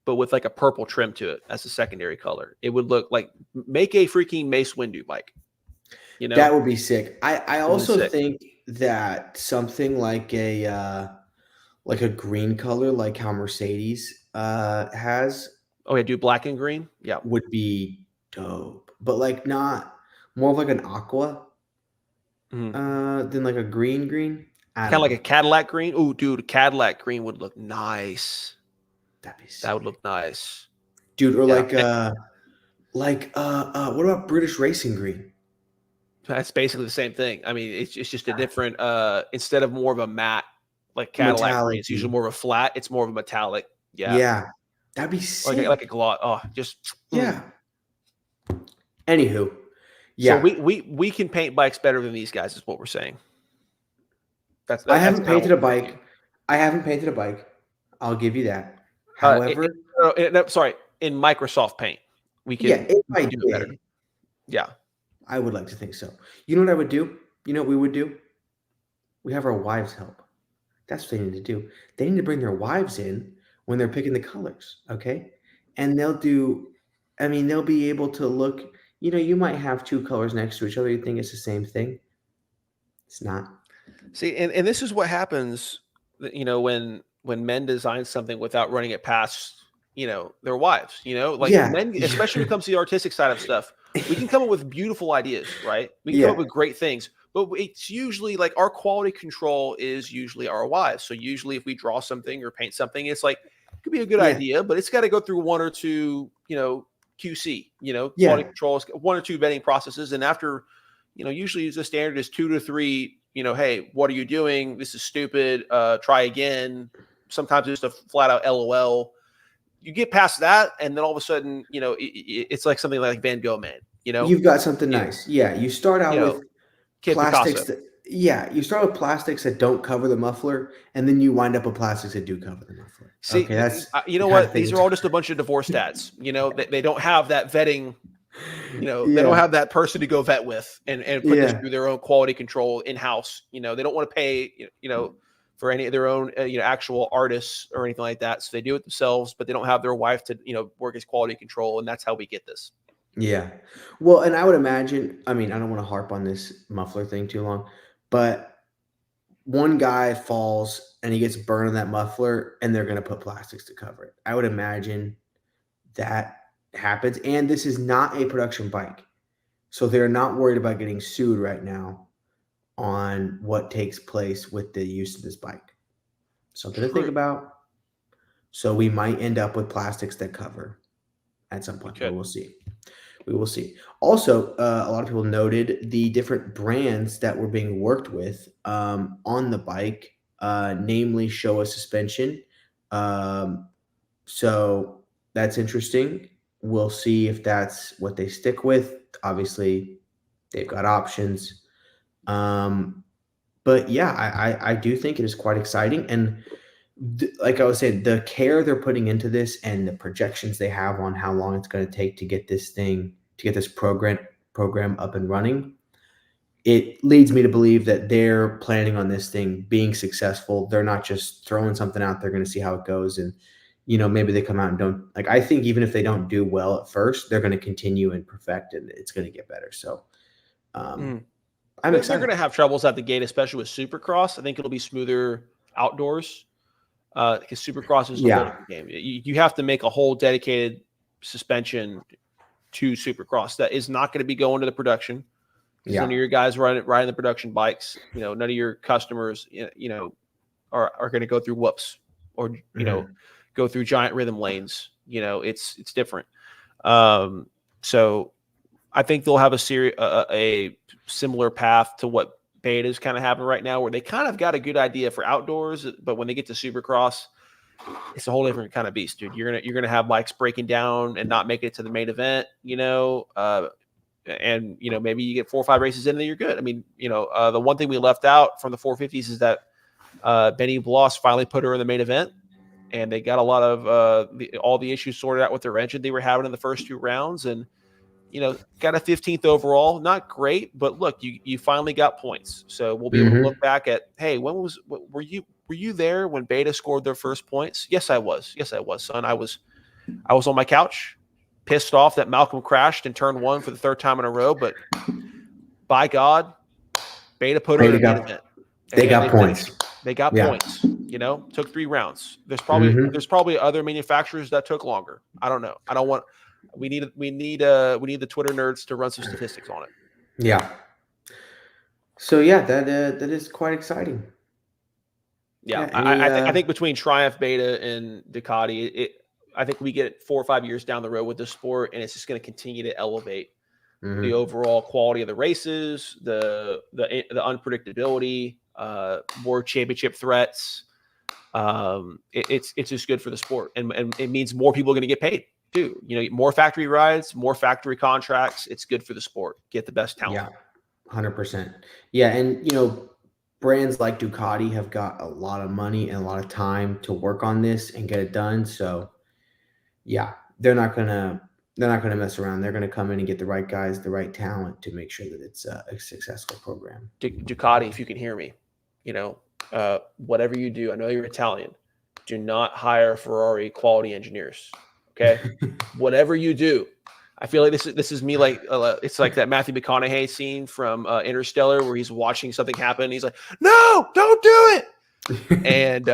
but with like a purple trim to it as a secondary color. It would look like make a freaking Mace Windu bike. You know, That would be sick. I it would be also sick. think that something like a green color, like how Mercedes has, Oh yeah, do black and green. Yeah, would be dope. But like not more of like an aqua mm-hmm. than like a green. I Kind of don't like know. a Cadillac green. Oh, dude, a Cadillac green would look nice. That'd be That would sick. look nice. Dude, or Yeah, what about British Racing Green? that's basically the same thing. I mean, it's just a different instead of more of a matte like Cadillac green, Metallic. it's usually more of a flat. It's more of a metallic. Yeah, Yeah. That'd be like a sick. gloss. Oh, just Yeah. Anywho. So Yeah. we can paint bikes better than these guys, is what we're saying. That's I that's haven't kind of painted what a we're thinking. bike. I haven't painted a bike. I'll give you that. Uh, However, no, sorry, in Microsoft Paint, we yeah, can if we I can do it better. did, Yeah. I would like to think so. You know what I would do? You know what we would do? We have our wives help. That's what they need to do. They need to bring their wives in when they're picking the colors, okay? And they'll be able to look, you might have two colors next to each other. You think it's the same thing. It's not. See, and this is what happens, when men design something without running it past, their wives, like Yeah. men, especially when it comes to the artistic side of stuff, we can come up with beautiful ideas, right? We can come up Yeah. with great things, but it's usually like our quality control is usually our wives. So usually if we draw something or paint something, it's like, it could be a good Yeah. idea, but it's got to go through one or two, QC, quality Yeah. controls, one or two vetting processes. And after, usually the standard is 2 to 3, hey, what are you doing? This is stupid. Try again. Sometimes it's just a flat out LOL. You get past that, and then all of a sudden, it's like something like Van Gogh Man. You've got something It- nice. Yeah. You start out with Kid plastics Picasso. that, yeah, you start with plastics that don't cover the muffler, and then you wind up with plastics that do cover the muffler. See, Okay, that's you know the kind of what? thing These it's are all just a bunch of divorce dads. They don't have that vetting. They don't Yeah. have that person to go vet with and put this Yeah. through their own quality control in house. They don't want to pay, for any of their own, actual artists or anything like that. So they do it themselves, but they don't have their wife to, work as quality control. And that's how we get this. Yeah. Well, and I would imagine, I mean, I don't want to harp on this muffler thing too long, but one guy falls and he gets burned on that muffler and they're going to put plastics to cover it. I would imagine that happens. And this is not a production bike. So they're not worried about getting sued right now on what takes place with the use of this bike. Something to think True. about. So we might end up with plastics that cover at some point, but we'll see. We will see. Also, a lot of people noted the different brands that were being worked with on the bike, namely Showa Suspension. So that's interesting. We'll see if that's what they stick with. Obviously, they've got options. But yeah, I do think it is quite exciting. And like I was saying, the care they're putting into this and the projections they have on how long it's going to take to get this program up and running, it leads me to believe that they're planning on this thing being successful. They're not just throwing something out. They're going to see how it goes. And, maybe they come out and don't, like, I think even if they don't do well at first, they're going to continue and perfect and it's going to get better. So I'm They're excited. going to have troubles at the gate, especially with Supercross. I think it'll be smoother outdoors because Supercross is a whole different game. You have to make a whole dedicated suspension to Supercross that is not going to be going to the production. None of your guys riding the production bikes, none of your customers, are going to go through whoops or, go through giant rhythm lanes. It's different. So I think they'll have a similar path to what Beta's kind of having right now, where they kind of got a good idea for outdoors, but when they get to Supercross, it's a whole different kind of beast, dude. You're gonna have bikes breaking down and not make it to the main event, and maybe you get 4 or 5 races in and you're good. I mean, the one thing we left out from the 450s is that Benny Bloss finally put her in the main event, and they got a lot of all the issues sorted out with their engine they were having in the first 2 rounds, and got a 15th overall. Not great, but look, you finally got points, so we'll be able to look back at, hey, were you there when Beta scored their first points? Yes, I was, son. I was on my couch, pissed off that Malcolm crashed in turn 1 for the 3rd time in a row, but by God, Beta put her in the main event. They got points. They got points. Took 3 rounds. There's probably other manufacturers that took longer. I don't know. I don't want. We need the Twitter nerds to run some statistics on it. Yeah. So yeah, that is quite exciting. Yeah, I think between Triumph, Beta, and Ducati, I think we get 4 or 5 years down the road with this sport, and it's just going to continue to elevate the overall quality of the races, the unpredictability, more championship threats. It's just good for the sport, and it means more people are going to get paid too. More factory rides, more factory contracts. It's good for the sport. Get the best talent. Yeah, 100%. Yeah, and brands like Ducati have got a lot of money and a lot of time to work on this and get it done. So yeah, they're not gonna mess around. They're gonna come in and get the right guys, the right talent to make sure that it's a successful program. Ducati, if you can hear me, whatever you do, I know you're Italian. Do not hire Ferrari quality engineers. Okay, whatever you do. I feel like this is me, like it's like that Matthew McConaughey scene from Interstellar where he's watching something happen and he's like, no, don't do it. And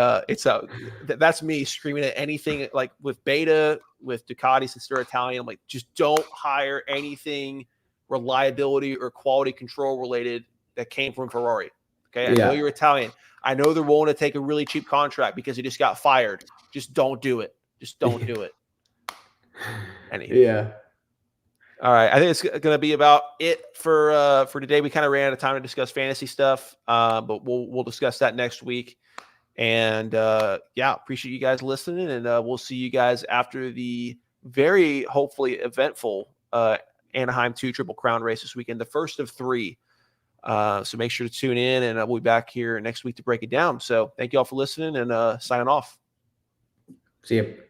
that's me screaming at anything, like with Beta, with Ducati, since they're Italian. I'm like, just don't hire anything reliability or quality control related that came from Ferrari. Okay, I know you're Italian. I know they're willing to take a really cheap contract because he just got fired. Just don't do it. Just don't do it. Anyway. Yeah. All right, I think it's going to be about it for today. We kind of ran out of time to discuss fantasy stuff, but we'll discuss that next week. And appreciate you guys listening, and we'll see you guys after the very hopefully eventful Anaheim 2 Triple Crown race this weekend, the first of 3. So make sure to tune in, and we'll be back here next week to break it down. So thank you all for listening, and signing off. See you.